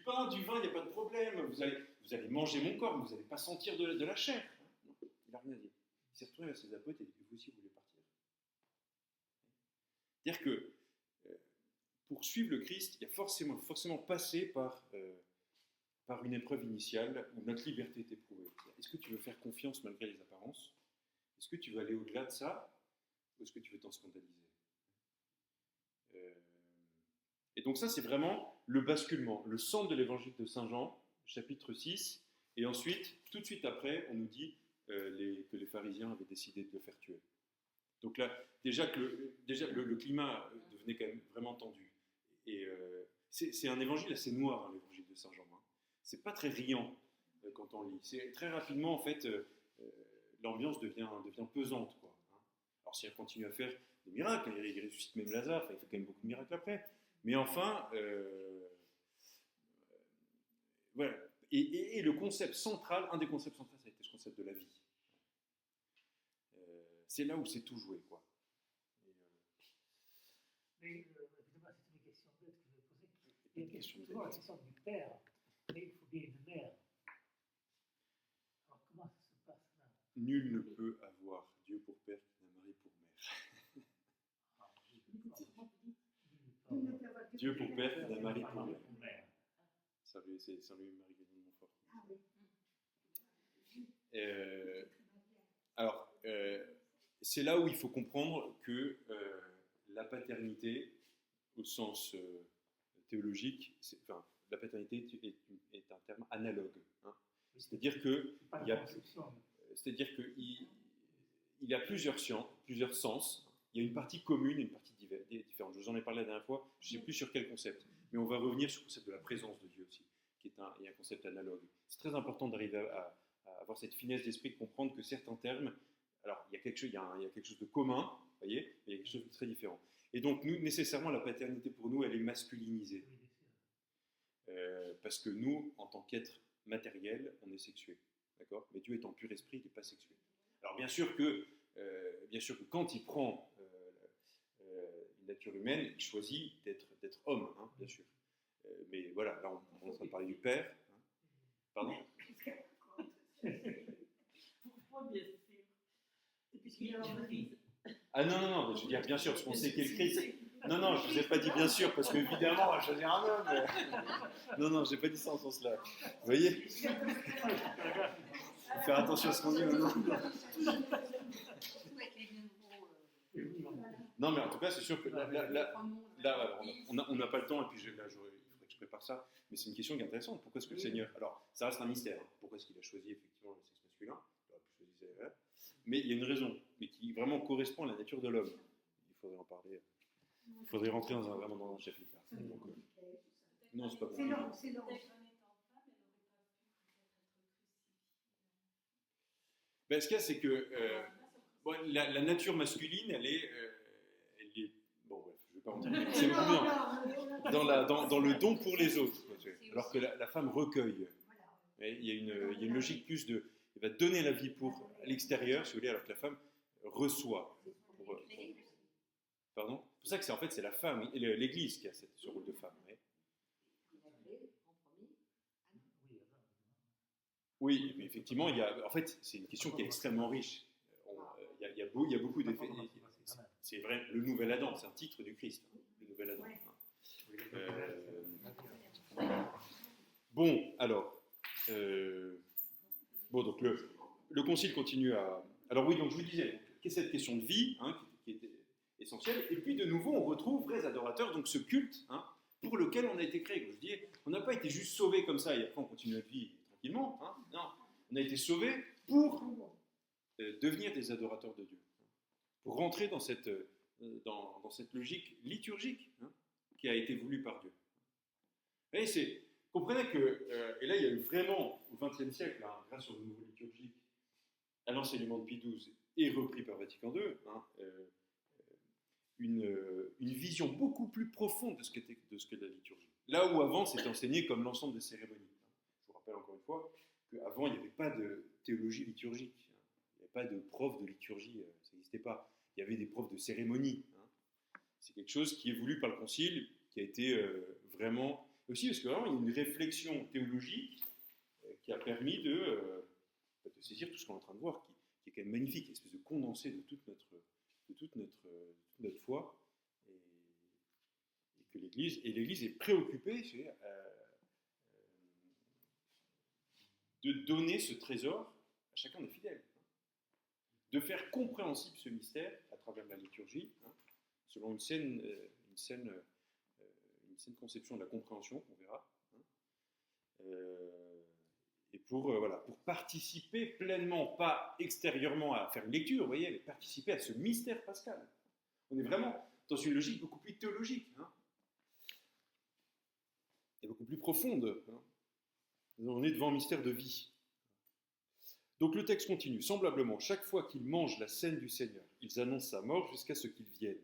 pain, du vin, il n'y a pas de problème, vous allez manger mon corps, mais vous n'allez pas sentir de la chair. Non, il n'a rien dit. Il s'est retourné vers ses apôtres et il dit, vous aussi, vous voulez partir. C'est-à-dire que pour suivre le Christ, il y a forcément passé par une épreuve initiale où notre liberté est éprouvée. Est-ce que tu veux faire confiance malgré les apparences? Est-ce que tu veux aller au-delà de ça? Ou est-ce que tu veux t'en scandaliser? Et donc ça, c'est vraiment le basculement, le centre de l'évangile de Saint Jean, chapitre 6. Et ensuite, tout de suite après, on nous dit que les pharisiens avaient décidé de le faire tuer. Donc là, déjà le climat devenait quand même vraiment tendu. Et c'est un évangile assez noir, hein, l'évangile de Saint Jean. Hein. C'est pas très riant quand on lit. C'est très rapidement, en fait, l'ambiance devient pesante, quoi. Hein. Alors si elle continue à faire des miracles, il ressuscite même Lazare, il fait quand même beaucoup de miracles après. Mais enfin, voilà. Et le concept central, un des concepts centraux, ça a été ce concept de la vie. C'est là où c'est tout joué, quoi. Mais évidemment, c'est une question bête que je vais poser. Il y a toujours la question du père, mais il faut bien une mère. Alors comment ça se passe là? Nul ne peut avoir Dieu pour père qui n'a Marie pour mère. Dieu pour père qui n'a Marie pour mère. C'est Saint-Louis-Marie Guénon de Montfort. Alors, c'est là où il faut comprendre que la paternité, au sens théologique, la paternité est un terme analogue. Hein. C'est-à-dire qu'il y a plusieurs sens. Il y a une partie commune et une partie différente. Je vous en ai parlé la dernière fois, je ne sais plus sur quel concept, mais on va revenir sur le concept de la présence de Dieu aussi, qui est un concept analogue. C'est très important d'arriver à avoir cette finesse d'esprit, de comprendre que certains termes, alors il y a quelque chose de commun, vous voyez, mais il y a quelque chose de très différent. Et donc, nous, nécessairement, la paternité pour nous, elle est masculinisée. Parce que nous, en tant qu'être matériel, on est sexué. D'accord ? Mais Dieu étant pur esprit, il n'est pas sexué. Alors, bien sûr que quand il prend une nature humaine, il choisit d'être homme, hein, bien sûr. Mais voilà, là, on est en train de parler du Père. Hein. Pardon ? Pourquoi bien sûr? Puisqu'il y a un Christ. Ah non, je veux dire bien sûr, parce qu'on sait qu'il est Christ. Non, je ne vous ai pas dit bien sûr, parce qu'évidemment, on va choisir un homme. Non, je n'ai pas dit ça en ce sens-là. Vous voyez ? Faut faire attention à ce qu'on dit maintenant. Non, mais en tout cas, c'est sûr que là on n'a pas le temps, et puis il faudrait que je prépare ça. Mais c'est une question qui est intéressante. Pourquoi est-ce que le Seigneur... Alors, ça reste un mystère. Hein. Pourquoi est-ce qu'il a choisi effectivement le sexe masculin ? Mais il y a une raison, mais qui vraiment correspond à la nature de l'homme. Il faudrait en parler. Il faudrait rentrer vraiment dans un chapitre. Donc, non, c'est pas bon. C'est long. Ben, ce qu'il y a, c'est que la nature masculine, elle est bon, bref, je ne vais pas rentrer. C'est beaucoup bien. Dans le don pour les autres, alors que la femme recueille. Il y a une logique plus de... Elle va donner la vie pour l'extérieur, si vous voulez, alors que la femme reçoit. Pardon ? C'est pour ça que c'est la femme, l'Église qui a ce rôle de femme. Oui, mais effectivement, en fait, c'est une question qui est extrêmement riche. Il y a beaucoup d'effets. C'est vrai, le nouvel Adam, c'est un titre du Christ, hein, le nouvel Adam. Bon, alors, donc le concile continue à. Alors oui, donc je vous disais, qu'est-ce que cette question de vie, hein, qui était essentielle, et puis de nouveau, on retrouve vrais adorateurs, donc ce culte, hein, pour lequel on a été créé. Comme je dis, on n'a pas été juste sauvé comme ça et après on continue notre vie tranquillement. Hein, non, on a été sauvé pour devenir des adorateurs de Dieu, pour rentrer dans cette logique liturgique, hein, qui a été voulue par Dieu. Et comprenez que, et là il y a eu vraiment, au XXe siècle, hein, grâce au nouveau liturgique, à l'enseignement de Pie XII et repris par Vatican II, hein, une vision beaucoup plus profonde de ce qu'est la liturgie. Là où avant c'était enseigné comme l'ensemble des cérémonies. Je vous rappelle encore une fois qu'avant il n'y avait pas de théologie liturgique, il n'y avait pas de prof de liturgie, ça n'existait pas. Il y avait des profs de cérémonie. Hein. C'est quelque chose qui est voulu par le Concile, qui a été vraiment aussi, parce que vraiment il y a une réflexion théologique qui a permis de saisir tout ce qu'on est en train de voir, qui est quand même magnifique, une espèce de condensé de toute notre foi, et que l'Église est préoccupée de donner ce trésor à chacun des fidèles, de faire compréhensible ce mystère à travers la liturgie, hein, selon une saine conception de la compréhension, qu'on verra, hein, et pour participer pleinement, pas extérieurement à faire une lecture, vous voyez, mais participer à ce mystère pascal. On est vraiment dans une logique beaucoup plus théologique, hein, et beaucoup plus profonde. Hein. On est devant un mystère de vie. Donc le texte continue. Semblablement, chaque fois qu'ils mangent la scène du Seigneur, ils annoncent sa mort jusqu'à ce qu'il vienne.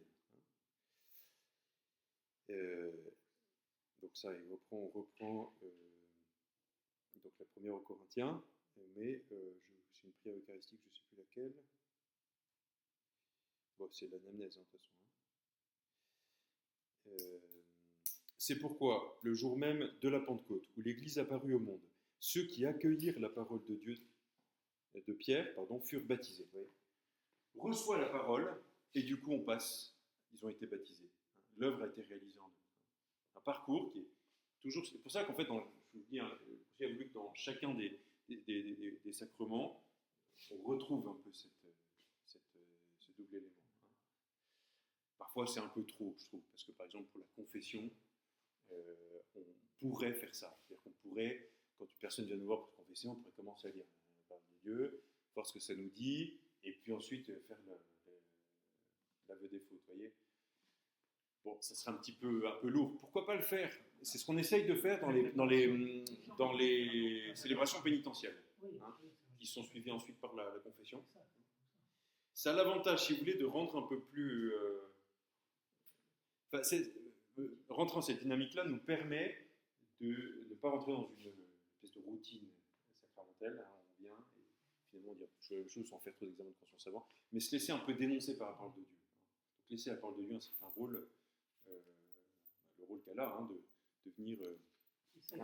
Donc ça, on reprend donc la première aux Corinthiens, mais c'est une prière eucharistique, je ne sais plus laquelle. Bon, c'est l'anamnèse, hein, de toute façon. C'est pourquoi, le jour même de la Pentecôte, où l'Église apparut au monde, ceux qui accueillirent la parole de Dieu, de Pierre, furent baptisés. Vous voyez, reçoit la parole, et du coup on passe, ils ont été baptisés. L'œuvre a été réalisée en eux. Un parcours qui est toujours... C'est pour ça qu'en fait, je vous dis, j'ai voulu que dans chacun des sacrements, on retrouve un peu ce double élément. Parfois c'est un peu trop, je trouve, parce que par exemple pour la confession, on pourrait faire ça. C'est-à-dire qu'on pourrait, quand une personne vient nous voir pour confesser, on pourrait commencer à lire la parole de Dieu, voir ce que ça nous dit, et puis ensuite faire l'aveu des fautes, vous voyez. Bon, ça serait un peu lourd. Pourquoi pas le faire? C'est ce qu'on essaye de faire dans les célébrations pénitentielles, hein, qui sont suivies ensuite par la confession. Ça a l'avantage, si vous voulez, de rendre un peu plus... rentrer dans cette dynamique-là nous permet de ne pas rentrer dans une espèce de routine sacramentelle. Hein, on vient et finalement dire les choses sans faire trop d'examen de conscience avant, mais se laisser un peu dénoncer par la parole de Dieu. Donc laisser la parole de Dieu un certain rôle, le rôle qu'elle a, hein, de venir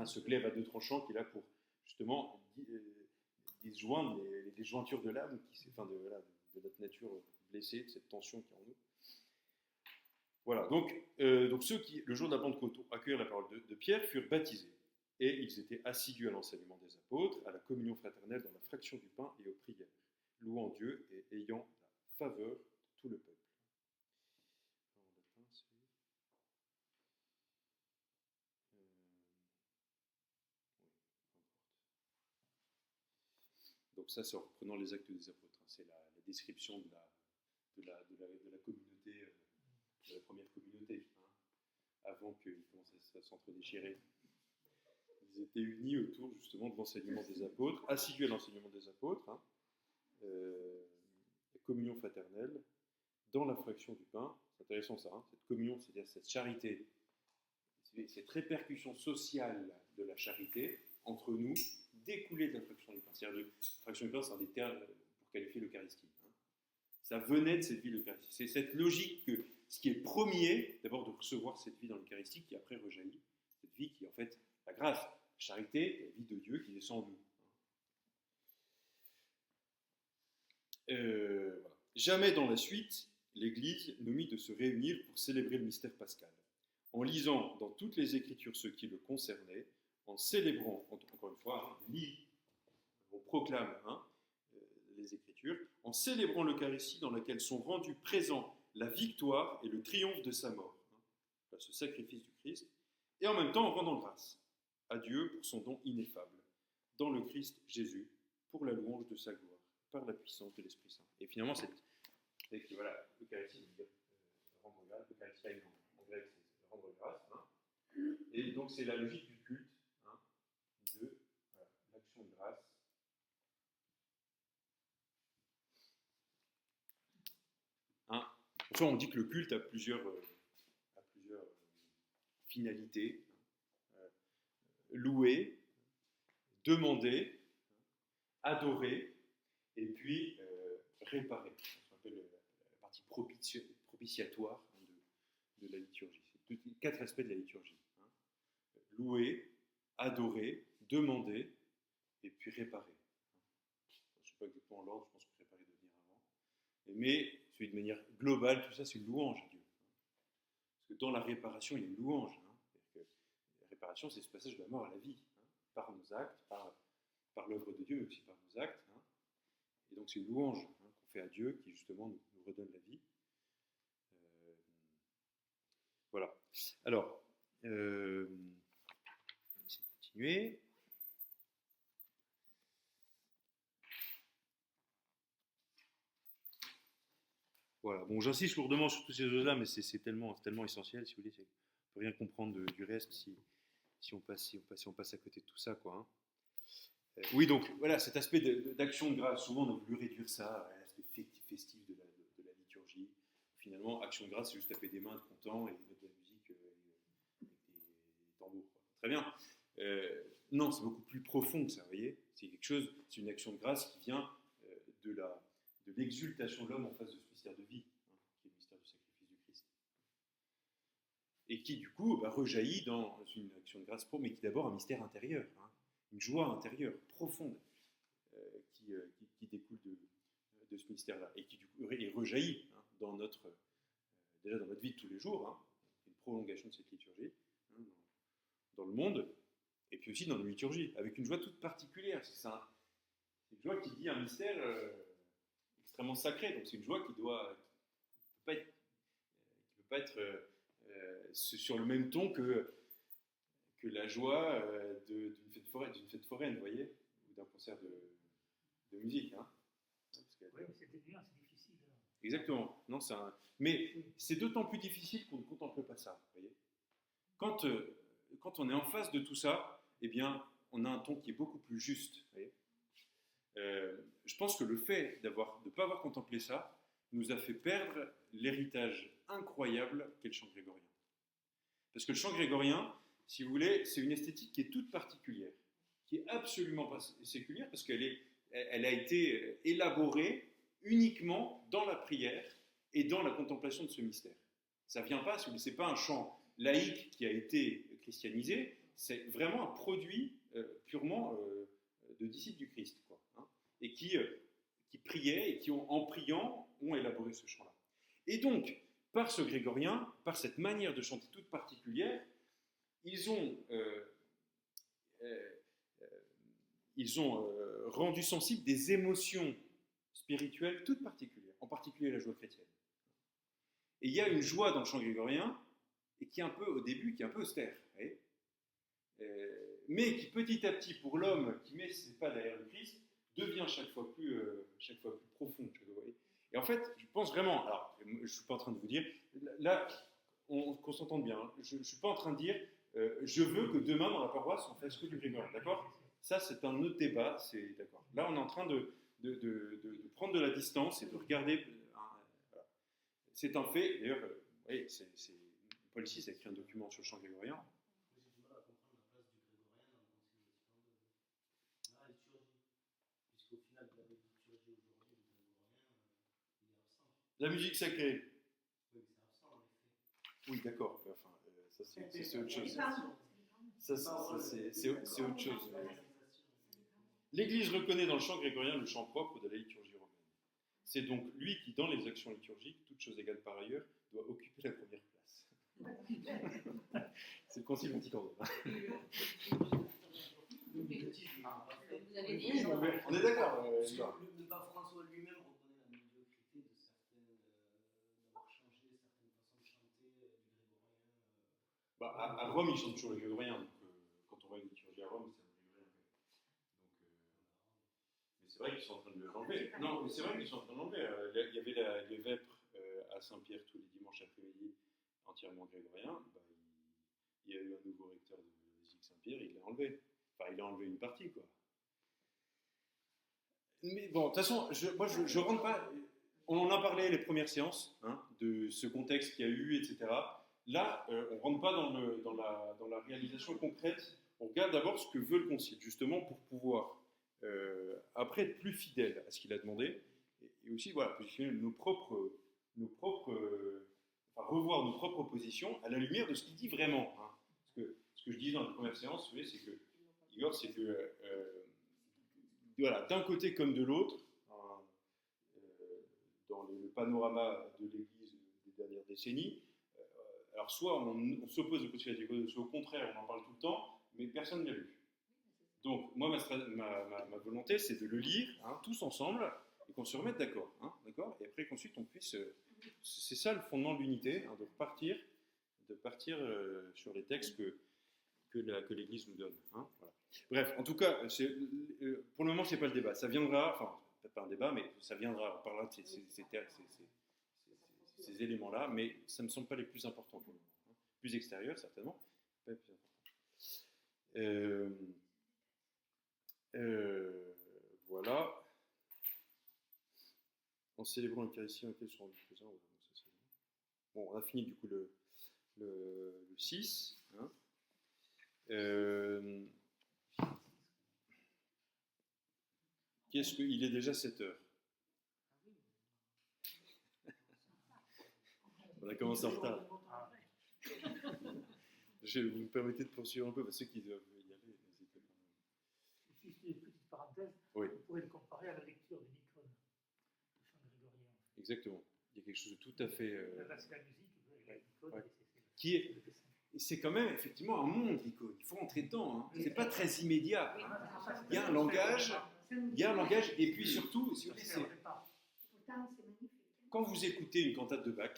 ce glaive à deux tranchants qui est là pour justement disjoindre les jointures de l'âme, de notre nature blessée, de cette tension qui est en nous. Voilà, donc ceux qui, le jour de la Pentecôte, accueillirent la parole de Pierre, furent baptisés. Et ils étaient assidus à l'enseignement des apôtres, à la communion fraternelle dans la fraction du pain et aux prières, louant Dieu et ayant la faveur de tout le peuple. Donc ça, c'est en reprenant les actes des apôtres. Hein. C'est la description de la communauté, de la première communauté, hein, avant qu'ils commencent à s'entre-déchirer. Ils étaient unis autour justement de l'enseignement des apôtres, assidus à l'enseignement des apôtres, hein, la communion fraternelle, dans la fraction du pain. C'est intéressant ça, hein, cette communion, c'est-à-dire cette charité, cette répercussion sociale de la charité entre nous, découlée de la fraction du pain. C'est-à-dire la fraction du pain, c'est un des termes pour qualifier l'Eucharistie. Hein. Ça venait de cette vie de l'Eucharistie. C'est cette logique que ce qui est premier, d'abord de recevoir cette vie dans l'Eucharistie, qui après rejaillit, cette vie qui est en fait la grâce, la charité, la vie de Dieu qui descend en nous. Voilà. Jamais dans la suite, l'Église n'omit de se réunir pour célébrer le mystère pascal. En lisant dans toutes les Écritures ce qui le concernait, en célébrant, encore une fois, on proclame les Écritures, en célébrant l'Eucharistie dans laquelle sont rendus présents la victoire et le triomphe de sa mort, ce sacrifice du Christ, et en même temps en rendant grâce à Dieu pour son don ineffable, dans le Christ Jésus, pour la louange de sa gloire, par la puissance de l'Esprit Saint. Et finalement, voilà, l'Eucharistie veut dire rendre grâce, l'Eucharistie en grec c'est rendre grâce, et donc c'est la logique du culte, de l'action de grâce. Pour ça, on dit que le culte a plusieurs finalités. Louer, demander, adorer, et puis réparer. Ce qu'on appelle la partie propitiatoire de la liturgie. C'est 4 aspects de la liturgie. Louer, adorer, demander, et puis réparer. Je ne sais pas exactement l'ordre, je pense que réparer doit venir avant. Mais celui de manière globale, tout ça, c'est une louange à Dieu. Parce que dans la réparation, il y a une louange. La réparation, c'est ce passage de la mort à la vie, par nos actes, par l'œuvre de Dieu, mais aussi par nos actes. Et donc c'est une louange qu'on fait à Dieu qui justement nous redonne la vie. Voilà. Alors, on va essayer de continuer. Voilà. Bon, j'insiste lourdement sur toutes ces choses-là, mais c'est tellement essentiel, si vous voulez. On ne peut rien comprendre du reste si on passe à côté de tout ça, quoi. Oui, donc voilà, cet aspect d'action de grâce, souvent on a voulu réduire ça à l'aspect festif de la liturgie. Finalement, action de grâce, c'est juste taper des mains, être content et mettre de la musique avec des tambours, quoi. Très bien. Non, c'est beaucoup plus profond que ça, vous voyez. C'est c'est une action de grâce qui vient de l'exultation de l'homme en face de ce mystère de vie, qui est le mystère du sacrifice du Christ. Et qui, du coup, rejaillit dans une action de grâce pour, mais qui est d'abord un mystère intérieur, une joie intérieure, profonde, qui découle de ce mystère-là, et qui, du coup, est rejaillit déjà dans notre vie de tous les jours, une prolongation de cette liturgie, dans le monde, et puis aussi dans nos liturgies, avec une joie toute particulière. C'est une joie qui dit un mystère extrêmement sacré, donc c'est une joie qui ne peut pas être sur le même ton que la joie d'une fête foraine, vous voyez, ou d'un concert de musique. Oui, mais c'était bien, c'est difficile. Exactement. Non, mais c'est d'autant plus difficile qu'on ne contemple pas ça, vous voyez. Quand on est en face de tout ça, eh bien, on a un ton qui est beaucoup plus juste, vous voyez. Je pense que le fait de ne pas avoir contemplé ça nous a fait perdre l'héritage incroyable qu'est le chant grégorien. Parce que le chant grégorien, si vous voulez, c'est une esthétique qui est toute particulière, qui est absolument pas séculière, parce qu'elle a été élaborée uniquement dans la prière et dans la contemplation de ce mystère. Ça ne vient pas, si vous voulez, c'est pas un chant laïque qui a été christianisé, c'est vraiment un produit purement de disciples du Christ, quoi, et qui priaient et qui, en priant, ont élaboré ce chant-là. Et donc, par ce grégorien, par cette manière de chanter toute particulière, ils ont rendu sensibles des émotions spirituelles toutes particulières, en particulier la joie chrétienne. Et il y a une joie dans le chant grégorien, et qui est un peu, au début, qui est un peu austère, vous voyez, mais qui petit à petit, pour l'homme qui met ses pas derrière le Christ, devient chaque fois plus profond. Vous voyez. Et en fait, je pense vraiment, alors je ne suis pas en train de vous dire, là, qu'on s'entende bien, je ne suis pas en train de dire, je veux que demain dans la paroisse on fasse que du grégorien, d'accord? Ça c'est un autre débat, c'est d'accord. Là on est en train de prendre de la distance et de regarder, voilà. C'est un fait, d'ailleurs, vous voyez, Paul VI a écrit un document sur le chant grégorien. La musique sacrée. Oui, d'accord. Enfin, ça, c'est autre chose. Ça, c'est autre chose. L'Église reconnaît dans le chant grégorien le chant propre de la liturgie romaine. C'est donc lui qui, dans les actions liturgiques, toutes choses égales par ailleurs, doit occuper la première place. C'est le Concile Vatican II. Vous avez dit. On est d'accord. Le pape François lui-même reconnaît la médiocrité de certaines, d'avoir changé certaines façons de chanter du grégorien. À Rome, ils chantent toujours le grégorien. Donc, quand on voit une liturgie à Rome, c'est un grégorien. Donc, mais c'est vrai qu'ils sont en train de l'enlever. Non, mais c'est vrai qu'ils sont en train de l'enlever. Il y avait les vêpres à Saint-Pierre tous les dimanches après-midi, entièrement grégorien. Il y a eu un nouveau recteur de la Basilique Saint-Pierre, il l'a enlevé. Enfin, il a enlevé une partie, quoi. Mais bon, de toute façon, moi, je rentre pas. On en a parlé les premières séances, hein, de ce contexte qu'il y a eu, etc. Là, on rentre pas dans la réalisation concrète. On regarde d'abord ce que veut le Concile, justement, pour pouvoir après être plus fidèle à ce qu'il a demandé, et aussi, voilà, positionner enfin, revoir nos propres positions à la lumière de ce qu'il dit vraiment. Hein. Parce que ce que je disais dans la première séance, vous voyez, c'est que Igor, c'est que voilà, d'un côté comme de l'autre, dans le panorama de l'Église des dernières décennies, alors soit on s'oppose au Concile Vatican, soit au contraire, on en parle tout le temps, mais personne ne l'a lu. Donc, moi, ma volonté, c'est de le lire, hein, tous ensemble, et qu'on se remette d'accord. Hein, d'accord, et après qu'ensuite on puisse... c'est ça le fondement de l'unité, hein, de partir sur les textes que l'Église nous donne. Hein, voilà. Bref, en tout cas, pour le moment, c'est pas le débat. Ça viendra, enfin, peut-être pas un débat, mais ça viendra, on parlera de ces éléments-là, mais ça ne me semble pas les plus importants pour le moment. Hein. Plus extérieurs, certainement, pas les plus importants. Voilà. En célébrant l'Eucharistie, auquel sont rendus présents. Bon, on a fini du coup le 6. Hein. Il est déjà 7 heures. On a commencé en retard. Vous me permettez de poursuivre un peu, parce que ceux qui doivent y aller, n'hésitez pas. Juste une petite parenthèse, Oui. on pourrait le comparer à la lecture de l'icône, le chant grégorien. Exactement. Il y a quelque chose de tout à fait... Là, c'est la musique, l'icône, ouais. C'est quand même effectivement un monde, l'icône. Il faut rentrer dedans. Hein. C'est pas très immédiat. Il y a un langage, et puis surtout, si vous voulez, quand vous écoutez une cantate de Bach,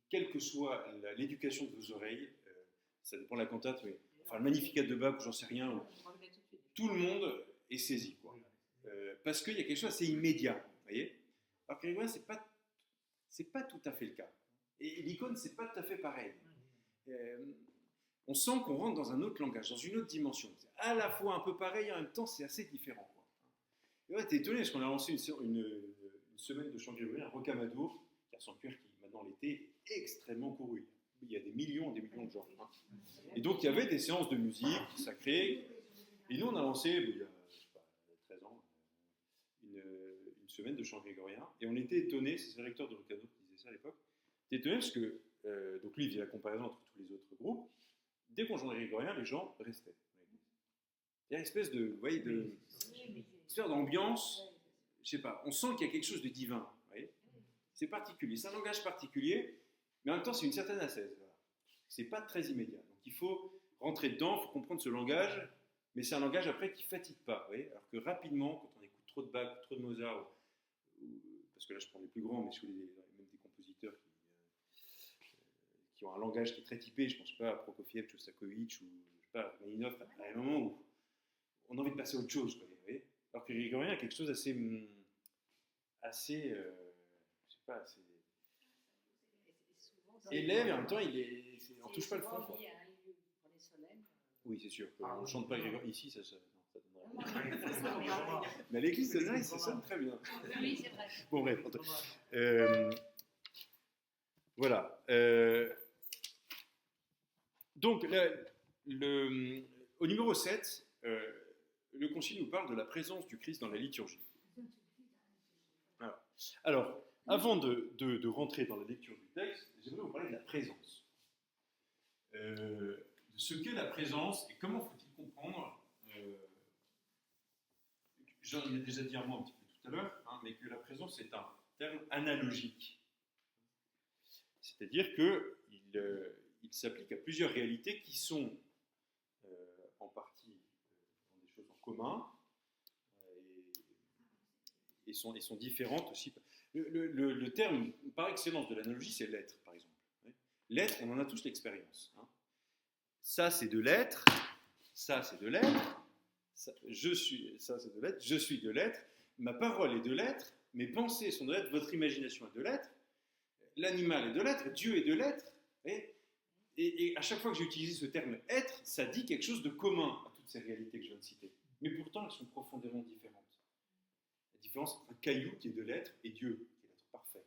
quelle que soit l'éducation de vos oreilles, ça dépend de la cantate, mais enfin le Magnificat de Bach, j'en sais rien, tout le monde est saisi, quoi. Parce qu'il y a quelque chose d'assez immédiat, vous voyez. Alors que c'est pas tout à fait le cas. Et l'icône, c'est pas tout à fait pareil. On sent qu'on rentre dans un autre langage, dans une autre dimension. C'est à la fois un peu pareil, en même temps, c'est assez différent, quoi. Et ouais, t'es étonné, parce qu'on a lancé une semaine de chant grégorien à Rocamadour, qui est un sanctuaire qui, maintenant l'été, est extrêmement couru. Il y a des millions de gens. Hein. Et donc, il y avait des séances de musique sacrée. Et nous, on a lancé, il y a 13 ans, une semaine de chant grégorien. Et on était étonnés, c'est le recteur de Rocamadour qui disait ça à l'époque, on était étonnés parce que, donc lui, il faisait la comparaison entre tous les autres groupes. Dès qu'on chantait grégorien, les gens restaient. Il y a une espèce de, vous voyez, histoire d'ambiance, je sais pas, on sent qu'il y a quelque chose de divin, vous voyez. C'est particulier, c'est un langage particulier, mais en même temps c'est une certaine ascèse. Voilà. C'est pas très immédiat, donc il faut rentrer dedans, il faut comprendre ce langage, mais c'est un langage après qui fatigue pas, vous voyez. Alors que rapidement, quand on écoute trop de Bach, trop de Mozart, parce que là je prends les plus grands, mais même des compositeurs qui ont un langage qui est très typé, je pense pas à Prokofiev, Shostakovich, ou je sais pas, à Rachmaninov, à un moment où on a envie de passer à autre chose, quoi, vous voyez. Alors que grégorien a quelque chose d'assez, je sais pas, assez élève, et en même temps, on touche pas le fond. Quoi. Oui, c'est sûr. On ne chante pas grégorien. Ici, ça donnerait. Mais à l'église, ça sonne très bien. Oui, c'est vrai. Bon, bref. Voilà. Donc, au numéro 7, le Concile nous parle de la présence du Christ dans la liturgie. Voilà. Alors, avant de rentrer dans la lecture du texte, j'aimerais vous parler de la présence. De ce qu'est la présence et comment faut-il comprendre, j'en ai déjà dit un mot un petit peu tout à l'heure, hein, mais que la présence est terme analogique. C'est-à-dire qu'il s'applique à plusieurs réalités qui sont en partie dans des choses en commun et sont différentes aussi. Le terme par excellence de l'analogie, c'est l'être, par exemple. L'être, on en a tous l'expérience. Ça, c'est de l'être. Ça, c'est de l'être. Ça, c'est de l'être. Je suis de l'être. Ma parole est de l'être. Mes pensées sont de l'être. Votre imagination est de l'être. L'animal est de l'être. Dieu est de l'être. Et à chaque fois que j'ai utilisé ce terme être, ça dit quelque chose de commun à toutes ces réalités que je viens de citer. Mais pourtant, elles sont profondément différentes. La différence entre un caillou qui est de l'être et Dieu, qui est l'être parfait.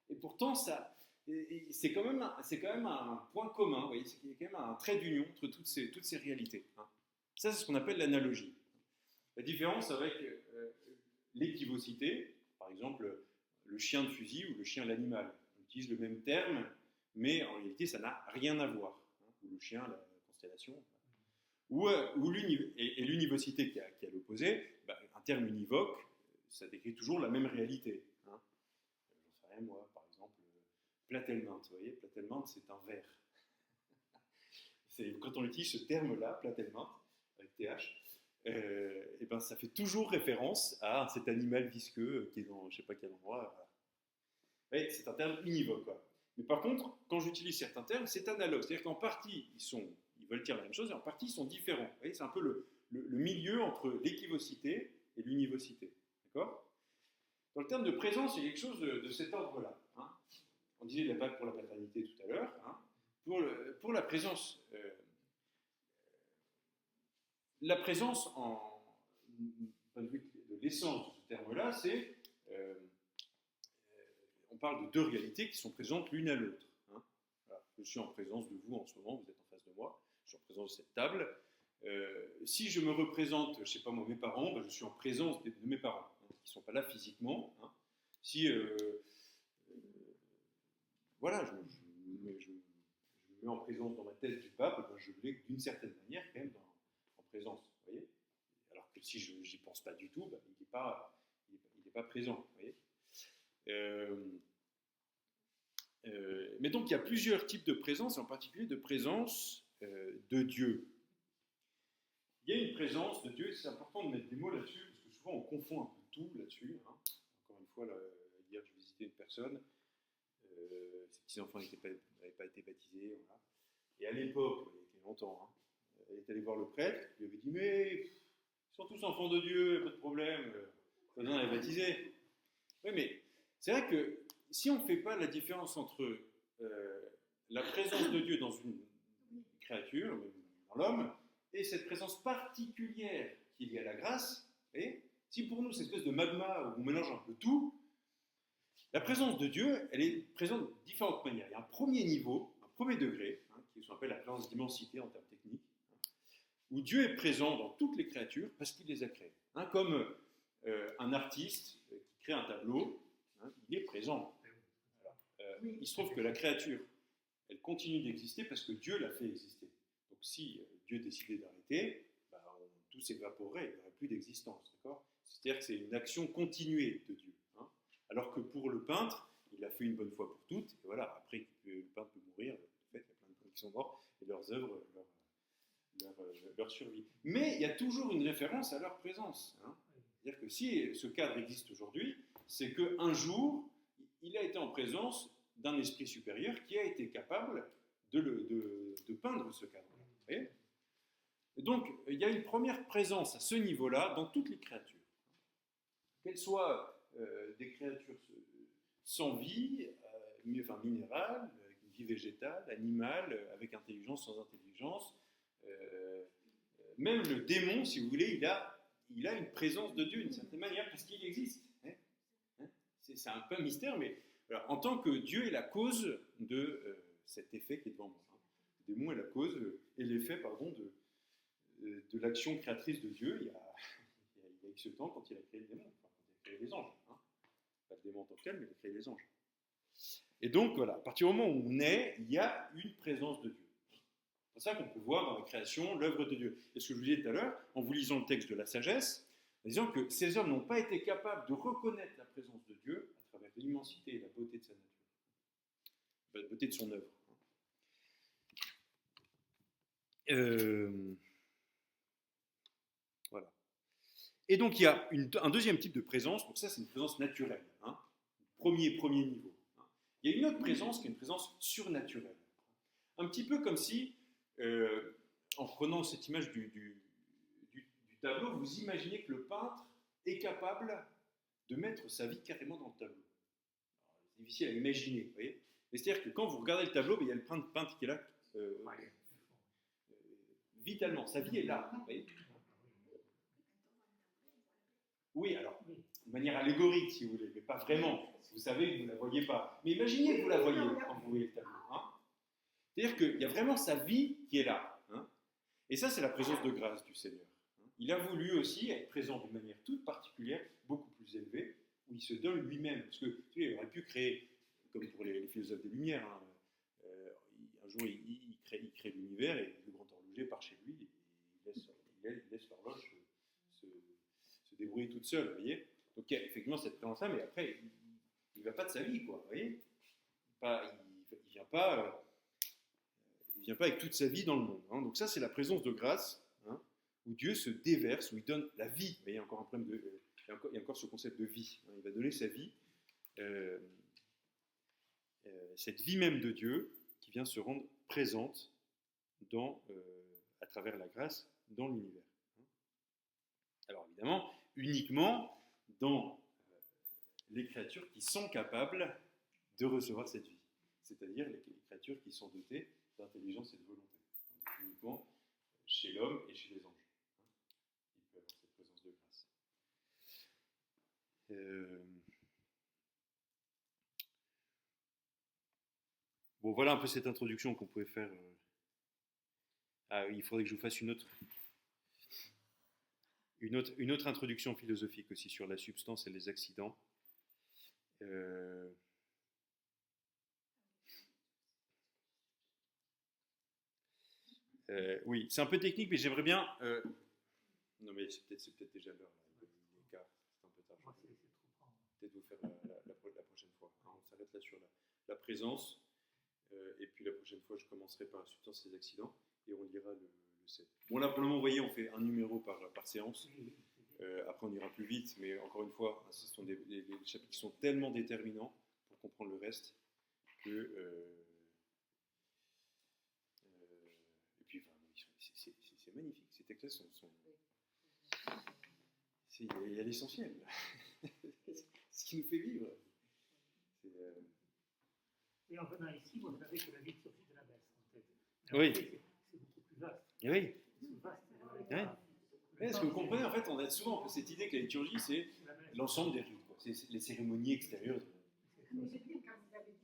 Et pourtant, c'est quand même un point commun, vous voyez, c'est qu'il y a quand même un trait d'union entre toutes ces réalités. Ça, c'est ce qu'on appelle l'analogie. La différence avec l'équivocité, par exemple, le chien de fusil ou le chien à l'animal. On utilise le même terme, mais en réalité, ça n'a rien à voir. Ou le chien, la constellation. Et l'univocité qui a l'opposé, un terme univoque, ça décrit toujours la même réalité. J'en sais rien, moi, par exemple, platelminte. Vous voyez, platelminte, c'est un verre. Quand on utilise ce terme-là, platelminte, avec TH, ça fait toujours référence à cet animal visqueux qui est dans je ne sais pas quel endroit. Ouais, c'est un terme univoque, quoi. Mais par contre, quand j'utilise certains termes, c'est analogue. C'est-à-dire qu'en partie, ils veulent dire la même chose, et en partie, ils sont différents. Vous voyez, c'est un peu le milieu entre l'équivocité et l'univocité. D'accord ? Dans le terme de présence, il y a quelque chose de cet ordre-là. On disait la pour la paternité tout à l'heure. Pour la présence, en point de vue de l'essence de ce terme-là, c'est on parle de deux réalités qui sont présentes l'une à l'autre. Voilà. Je suis en présence de vous en ce moment, vous êtes en face de moi, je suis en présence de cette table. Si je me représente, je ne sais pas moi, mes parents, je suis en présence de mes parents, qui ne sont pas là physiquement. Si voilà, je me mets en présence dans ma tête du pape, je l'ai d'une certaine manière quand même en présence, vous voyez. Alors que si je n'y pense pas du tout, il n'est pas présent, vous voyez. Mais donc il y a plusieurs types de présence, en particulier de présence de Dieu. Il y a une présence de Dieu, et c'est important de mettre des mots là-dessus, parce que souvent on confond un peu tout là-dessus. Encore une fois, hier je visitais une personne, ses petits-enfants n'avaient pas été baptisés, voilà. Et à l'époque, il y a longtemps, elle est allée voir le prêtre, il lui avait dit « Mais ils sont tous enfants de Dieu, pas de problème, pas besoin de les baptiser. » Oui, mais c'est vrai que si on ne fait pas la différence entre la présence de Dieu dans une créature, dans l'homme, et cette présence particulière qu'il y a à la grâce, et si pour nous c'est une espèce de magma où on mélange un peu tout, la présence de Dieu, elle est présente de différentes manières. Il y a un premier niveau, un premier degré, qui s'appelle la présence d'immensité en termes techniques, où Dieu est présent dans toutes les créatures parce qu'il les a créées. Comme un artiste qui crée un tableau, il est présent. Il se trouve que la créature, elle continue d'exister parce que Dieu l'a fait exister. Donc si Dieu décidait d'arrêter, tout s'évaporerait, il n'y aurait plus d'existence. D'accord ? C'est-à-dire que c'est une action continuée de Dieu. Alors que pour le peintre, il l'a fait une bonne fois pour toutes, et voilà, après le peintre peut mourir, en fait, il y a plein de peintres qui sont morts, et leurs œuvres leur survie. Mais il y a toujours une référence à leur présence. C'est-à-dire que si ce cadre existe aujourd'hui, c'est qu'un jour, il a été en présence d'un esprit supérieur qui a été capable de peindre ce cadre-là. Vous voyez ? Et donc, il y a une première présence à ce niveau-là dans toutes les créatures. Qu'elles soient des créatures sans vie, minérales, avec une vie végétale, animale, avec intelligence, sans intelligence. Même le démon, si vous voulez, il a une présence de Dieu d'une certaine manière parce qu'il existe. C'est un peu un mystère, mais voilà, en tant que Dieu est la cause de cet effet qui est devant moi. Le démon est la cause et l'effet, de l'action créatrice de Dieu il y a X temps quand il a créé le démon, quand il a créé les anges. Pas le démon en tant que tel, mais il a créé les anges. Et donc, voilà, à partir du moment où on est, il y a une présence de Dieu. C'est ça qu'on peut voir dans la création, l'œuvre de Dieu. Et ce que je vous disais tout à l'heure, en vous lisant le texte de la sagesse, en disant que ces hommes n'ont pas été capables de reconnaître la présence de Dieu à travers l'immensité et la beauté de sa nature, la beauté de son œuvre. Voilà. Et donc il y a un deuxième type de présence, donc ça c'est une présence naturelle, hein, premier niveau. Hein. Il y a une autre présence qui est une présence surnaturelle. Un petit peu comme si, en prenant cette image du tableau, vous imaginez que le peintre est capable de mettre sa vie carrément dans le tableau. C'est difficile à imaginer, vous voyez. Mais c'est-à-dire que quand vous regardez le tableau, il y a le peintre qui est là, vitalement, sa vie est là, vous voyez. Oui, alors, de manière allégorique, si vous voulez, mais pas vraiment. Vous savez que vous ne la voyez pas. Mais imaginez que vous la voyez quand vous voyez le tableau. Hein. C'est-à-dire qu'il y a vraiment sa vie qui est là. Hein. Et ça, c'est la présence de grâce du Seigneur. Il a voulu aussi être présent d'une manière toute particulière, beaucoup plus élevée, où il se donne lui-même. Parce que, tu sais, il aurait pu créer, comme pour les philosophes des Lumières, hein, un jour, il crée l'univers et le grand horloger part chez lui et il laisse l'horloge se débrouiller toute seule, vous voyez. Donc il y a effectivement cette présence-là, mais après, il ne va pas de sa vie, quoi, vous voyez. Il ne vient pas avec toute sa vie dans le monde. Hein. Donc ça, c'est la présence de grâce, hein, où Dieu se déverse, où il donne la vie. Mais il y a encore un problème il y a encore ce concept de vie. Hein. Il va donner sa vie, cette vie même de Dieu, qui vient se rendre présente à travers la grâce dans l'univers. Alors évidemment, uniquement dans les créatures qui sont capables de recevoir cette vie, c'est-à-dire les créatures qui sont dotées d'intelligence et de volonté. Donc uniquement chez l'homme et chez les anges. Il peut y avoir cette présence de grâce. Bon, voilà un peu cette introduction qu'on pouvait faire. Ah, il faudrait que je vous fasse une autre introduction philosophique aussi sur la substance et les accidents. Oui, c'est un peu technique, mais j'aimerais bien. Non, mais c'est peut-être déjà l'heure. C'est un peu tard. Peut-être vous faire la prochaine fois. On s'arrête là sur la présence. Et puis la prochaine fois, je commencerai par la substance et les accidents. Et on lira le 7. Bon, là, pour le moment, vous voyez, on fait un numéro par séance. Après, on ira plus vite, mais encore une fois, ce sont des chapitres qui sont tellement déterminants pour comprendre le reste que. Et puis, c'est magnifique. Ces textes sont. Il y a l'essentiel. Ce qui nous fait vivre. Et en venant ici, vous savez que la vie surgit de la baisse, en fait. Oui. C'est beaucoup plus vaste. Et oui. C'est vaste. Est-ce que vous comprenez, en fait, on a souvent cette idée que la liturgie, c'est l'ensemble des rites, quoi. C'est les cérémonies extérieures. Mais j'ai bien quand vous avez dit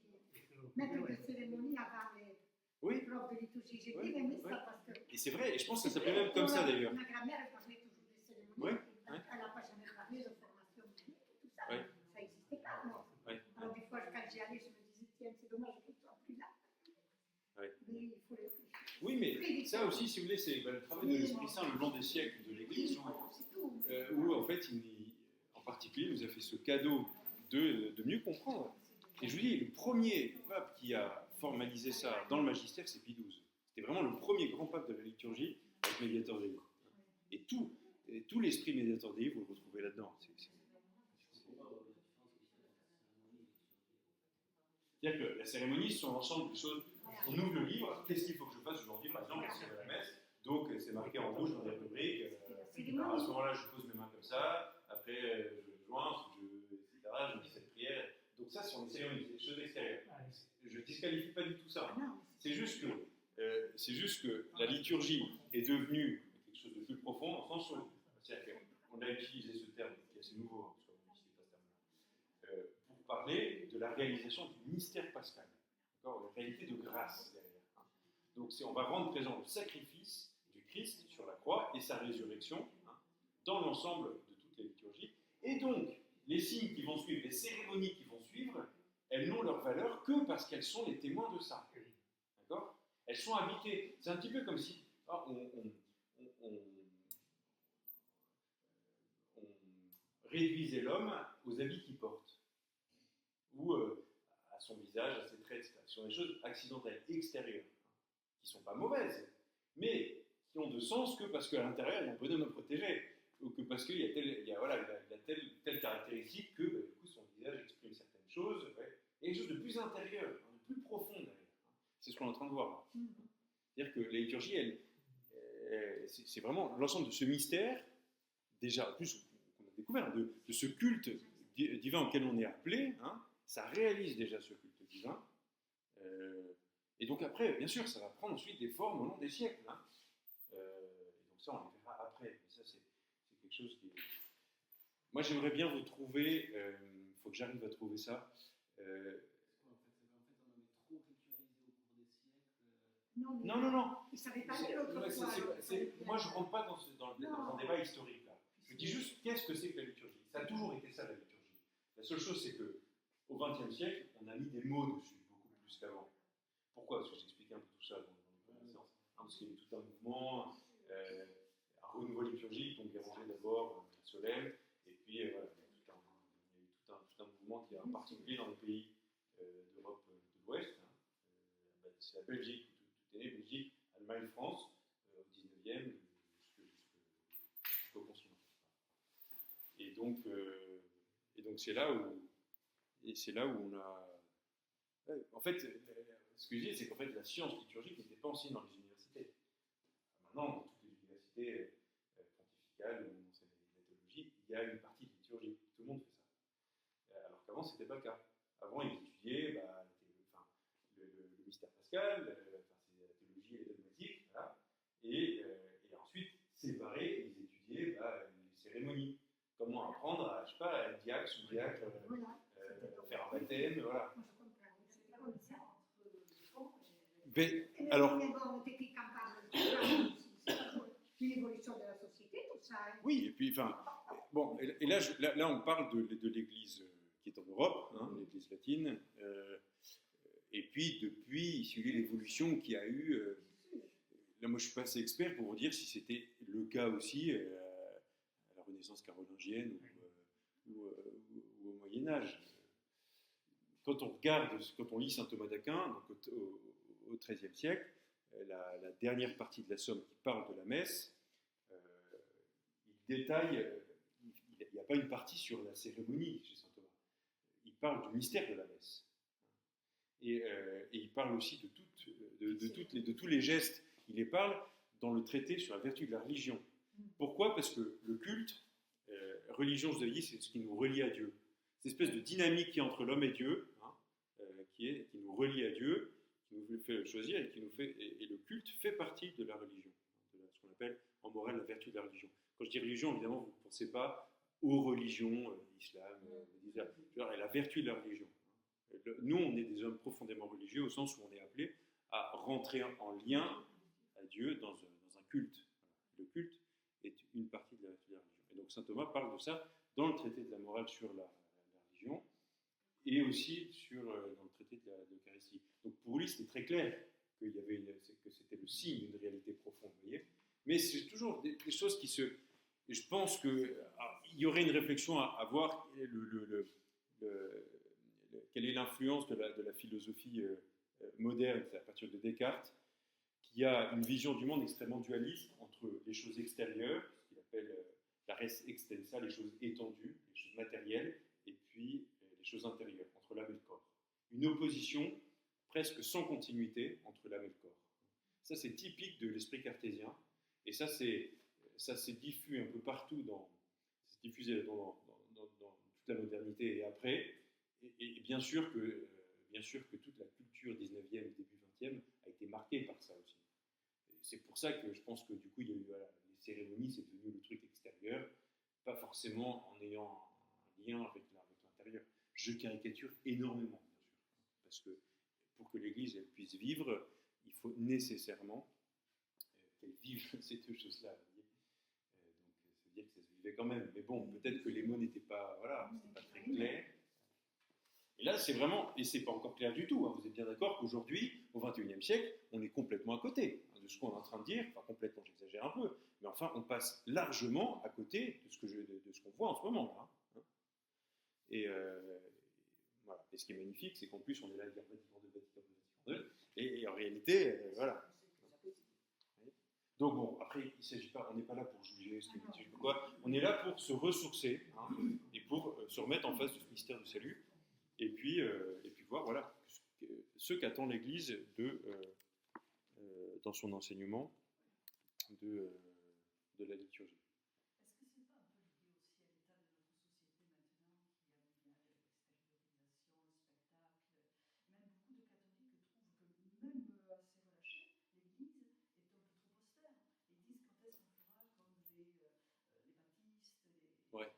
mettre des cérémonies avant les profs de liturgie. J'ai bien aimé ça parce que. Et c'est vrai, et je pense que ça s'appelait même comme ça d'ailleurs. Ma grand-mère, elle parlait toujours des cérémonies. Oui. Elle n'a pas jamais parlé de formation, tout ça. Oui. Ça n'existait pas, moi. Oui. Alors, des fois, quand j'y allais, je me disais, tiens, c'est dommage que tu ne sois plus là. Oui. Mais il faut les. Oui, mais ça aussi, si vous voulez, c'est le travail de l'Esprit Saint le long des siècles de l'Église, où en fait, en particulier, il nous a fait ce cadeau de mieux comprendre. Et je vous dis, le premier pape qui a formalisé ça dans le magistère, c'est Pie XII. C'était vraiment le premier grand pape de la liturgie avec Médiator Dei. Et tout l'esprit Médiator Dei, vous le retrouvez là-dedans. C'est-à-dire que la cérémonie, ce sont l'ensemble des choses. On ouvre le livre, qu'est-ce qu'il faut que je fasse aujourd'hui, par exemple, c'est la messe. Donc, c'est marqué en rouge dans les rubriques. À ce moment-là, je pose mes mains comme ça. Après, je joins, etc. Je dis cette prière. Donc, ça, ce sont des cérémonies, des choses extérieures. Je ne disqualifie pas du tout ça. C'est juste que la liturgie est devenue quelque chose de plus profond, dans le sens où, c'est-à-dire qu'on a utilisé ce terme qui est assez nouveau, hein, parce qu'on n'utilisait pas ce terme-là, pour parler de la réalisation du mystère pascal. D'accord, la réalité de grâce derrière. Donc on va rendre présent le sacrifice du Christ sur la croix et sa résurrection dans l'ensemble de toutes les liturgies. Et donc, les signes qui vont suivre, les cérémonies qui vont suivre, elles n'ont leur valeur que parce qu'elles sont les témoins de ça. D'accord ? Elles sont habitées. C'est un petit peu comme si on réduisait l'homme aux habits qu'il porte, ou à son visage, à ses traits, etc. Ce sont des choses accidentelles, extérieures, qui ne sont pas mauvaises, mais qui ont de sens que parce qu'à l'intérieur, il y a un bonhomme à protéger, ou que parce qu'il y a telle caractéristique que du coup, son visage exprime certaines choses, ouais. Et quelque chose de plus intérieur, de plus profond derrière. C'est ce qu'on est en train de voir là. C'est-à-dire que la liturgie, c'est vraiment l'ensemble de ce mystère, déjà, en plus, qu'on a découvert, de ce culte divin auquel on est appelé, hein, ça réalise déjà ce culte divin. Et donc après, bien sûr, ça va prendre ensuite des formes au long des siècles. Hein. Et donc ça, on le verra après. Mais ça, c'est quelque chose qui... Moi, j'aimerais bien vous trouver, il faut que j'arrive à trouver ça. En fait, on avait trop culturalisé au cours des siècles. Non. Ils ne savaient pas lire autrefois. Moi, je ne rentre pas dans un débat historique là. Je dis juste qu'est-ce que c'est que la liturgie. Ça a toujours été ça la liturgie. La seule chose, c'est que au XXe siècle, on a mis des mots dessus beaucoup plus qu'avant. Pourquoi? Parce que j'expliquais un peu tout ça dans les connaissances. Parce qu'il y a eu tout un mouvement, un renouveau liturgique, donc Béranger d'abord, Solesmes, et puis voilà, il y a eu tout un mouvement qui est en particulier dans les pays d'Europe de l'Ouest. Hein. C'est la Belgique, tout est né, Belgique, Allemagne, France, au 19e jusqu'au consulat. Et donc c'est là où on a... En fait, ce que je dis, c'est qu'en fait, la science liturgique n'était pas enseignée dans les universités. Maintenant, dans toutes les universités pontificales où on enseigne la théologie, il y a une partie de liturgie. Tout le monde fait ça. Alors qu'avant, ce n'était pas le cas. Avant, ils étudiaient le mystère pascal, la théologie et les dogmatiques, voilà. Et ensuite, séparés, ils étudiaient les cérémonies. Comment apprendre à, je sais pas, à diacre, sous-diacre, faire un baptême, voilà. Alors, une évolution de la société, tout ça. Oui, et puis, bon, et là, on parle de l'Église qui est en Europe, hein, l'Église latine, et puis depuis, il suit l'évolution qu'il y a eu. Là, moi, je suis pas assez expert pour vous dire si c'était le cas aussi à la Renaissance carolingienne ou au Moyen Âge. Quand on lit saint Thomas d'Aquin, donc au XIIIe siècle, la dernière partie de la Somme qui parle de la messe, il détaille, il n'y a pas une partie sur la cérémonie chez saint Thomas. Il parle du mystère de la messe. Et il parle aussi de tous les gestes. Il les parle dans le traité sur la vertu de la religion. Pourquoi? Parce que le culte, religion, je vous avais dit, c'est ce qui nous relie à Dieu. Cette espèce de dynamique qui est entre l'homme et Dieu, hein, qui nous relie à Dieu, qui nous fait choisir et le culte fait partie de la religion, de ce qu'on appelle en morale la vertu de la religion. Quand je dis religion, évidemment, vous ne pensez pas aux religions, l'islam, la vertu de la religion. Nous, on est des hommes profondément religieux au sens où on est appelé à rentrer en lien à Dieu dans un culte. Le culte est une partie de la vertu de la religion. Et donc saint Thomas parle de ça dans le traité de la morale sur la religion et aussi dans le traité de l'Eucharistie. Donc pour lui, c'était très clair que c'était le signe d'une réalité profonde, vous voyez. Mais c'est toujours des choses qui se... Je pense qu'il y aurait une réflexion à avoir quelle est l'influence de la philosophie moderne, à partir de Descartes, qui a une vision du monde extrêmement dualiste entre les choses extérieures, ce qu'il appelle la res extensa, les choses étendues, les choses matérielles, et puis les choses intérieures, entre l'âme et le corps. Une opposition presque sans continuité entre l'âme et le corps. Ça, c'est typique de l'esprit cartésien, et ça s'est diffusé un peu partout, c'est diffusé dans toute la modernité et après, et bien sûr que toute la culture 19e et début 20e a été marquée par ça aussi. Et c'est pour ça que je pense que du coup, il y a eu les cérémonies, c'est devenu le truc extérieur, pas forcément en ayant un lien avec l'intérieur. Je caricature énormément, bien sûr, parce que pour que l'Église elle puisse vivre, il faut nécessairement qu'elle vive ces deux choses-là. Donc, ça veut dire que ça se vivait quand même. Mais bon, peut-être que les mots n'étaient pas, pas très clairs. Et là, c'est vraiment, et c'est pas encore clair du tout, hein. Vous êtes bien d'accord qu'aujourd'hui, au XXIe siècle, on est complètement à côté de ce qu'on est en train de dire, enfin complètement, j'exagère un peu, mais enfin, on passe largement à côté de ce qu'on voit en ce moment, là. Et, voilà. Et ce qui est magnifique, c'est qu'en plus, on est là à dire Vatican II. Et en réalité, voilà. Donc bon, après, il s'agit pas, on n'est pas là pour juger ce qui est liturgique ou quoi. On est là pour se ressourcer et pour se remettre en face de ce mystère du salut. Et puis voir, voilà, ce qu'attend l'Église dans son enseignement de la liturgie. Est-ce que c'est pas un peu lié aussi à l'état de notre société maintenant, qui a du mal avec l'extériorisation, le spectacle? Même beaucoup de catholiques trouvent que même assez relâché, l'Église est un peu trop austère. Ils disent quand est-ce qu'on fera comme les baptistes, Ouais.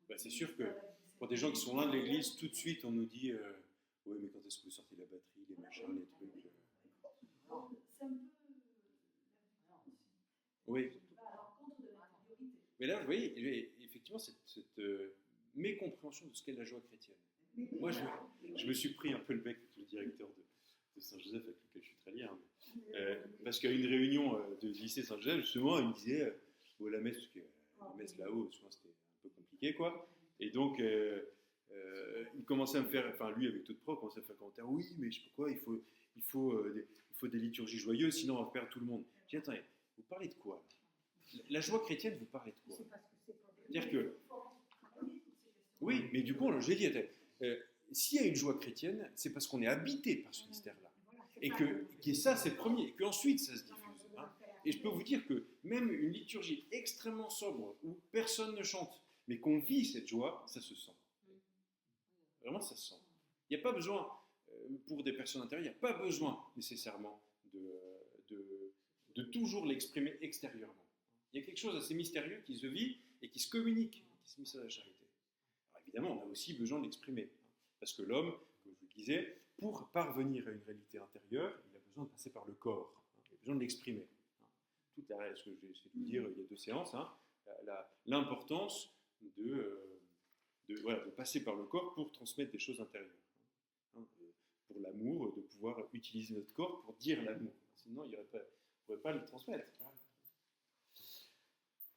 les Bah, c'est sûr que pour des gens qui sont loin de l'Église, tout de suite on nous dit oui, mais quand est-ce que vous sortez la batterie, les machins, les trucs. C'est un peu l'air du temps aussi. Oui. À l'encontre de l'intériorité. Mais là, vous voyez, effectivement, cette mécompréhension de ce qu'est la joie chrétienne. Moi, je me suis pris un peu le bec avec le directeur de Saint-Joseph, avec lequel je suis très lié, parce qu'à une réunion de lycée Saint-Joseph, justement, il me disait la messe, parce que la messe là-haut, souvent c'était un peu compliqué, quoi. Et donc, il commençait à me faire, enfin, lui, avec toute pro, commençait à faire un commentaire. Oui, mais je sais pas quoi, il faut des liturgies joyeuses, sinon on va perdre tout le monde. J'ai dit, attendez, vous parlez de quoi? La joie chrétienne, vous parlez de quoi? C'est-à-dire que. Oui, mais du coup, je l'ai dit, s'il y a une joie chrétienne, c'est parce qu'on est habité par ce mystère-là. Et que ça, c'est le premier, et qu'ensuite, ça se diffuse. Et je peux vous dire que même une liturgie extrêmement sobre, où personne ne chante, mais qu'on vit cette joie, ça se sent. Vraiment, ça se sent. Il n'y a pas besoin, pour des personnes intérieures, il n'y a pas besoin nécessairement de toujours l'exprimer extérieurement. Il y a quelque chose d'assez mystérieux qui se vit et qui se communique, qui se met à la charité. Alors évidemment, on a aussi besoin de l'exprimer. Parce que l'homme, comme je vous le disais, pour parvenir à une réalité intérieure, il a besoin de passer par le corps. Il a besoin de l'exprimer. Ce que j'ai essayé de vous dire il y a 2 séances, l'importance de passer par le corps pour transmettre des choses intérieures. Pour l'amour, de pouvoir utiliser notre corps pour dire l'amour. Sinon, on ne pourrait pas le transmettre.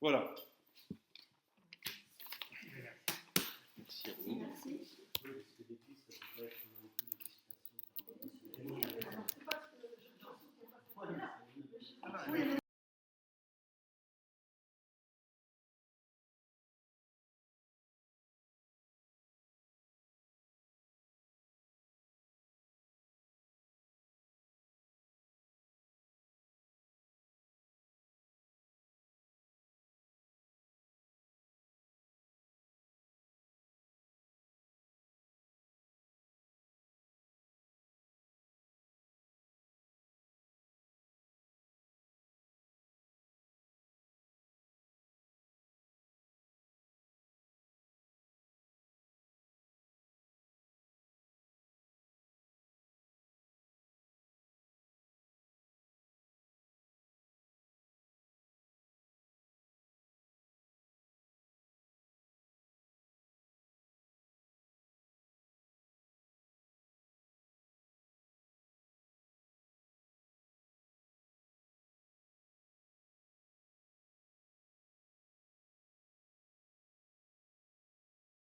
Voilà. Merci à vous. Merci. Oui, parce que l'église, ça peut être non plus une excitation. Oui,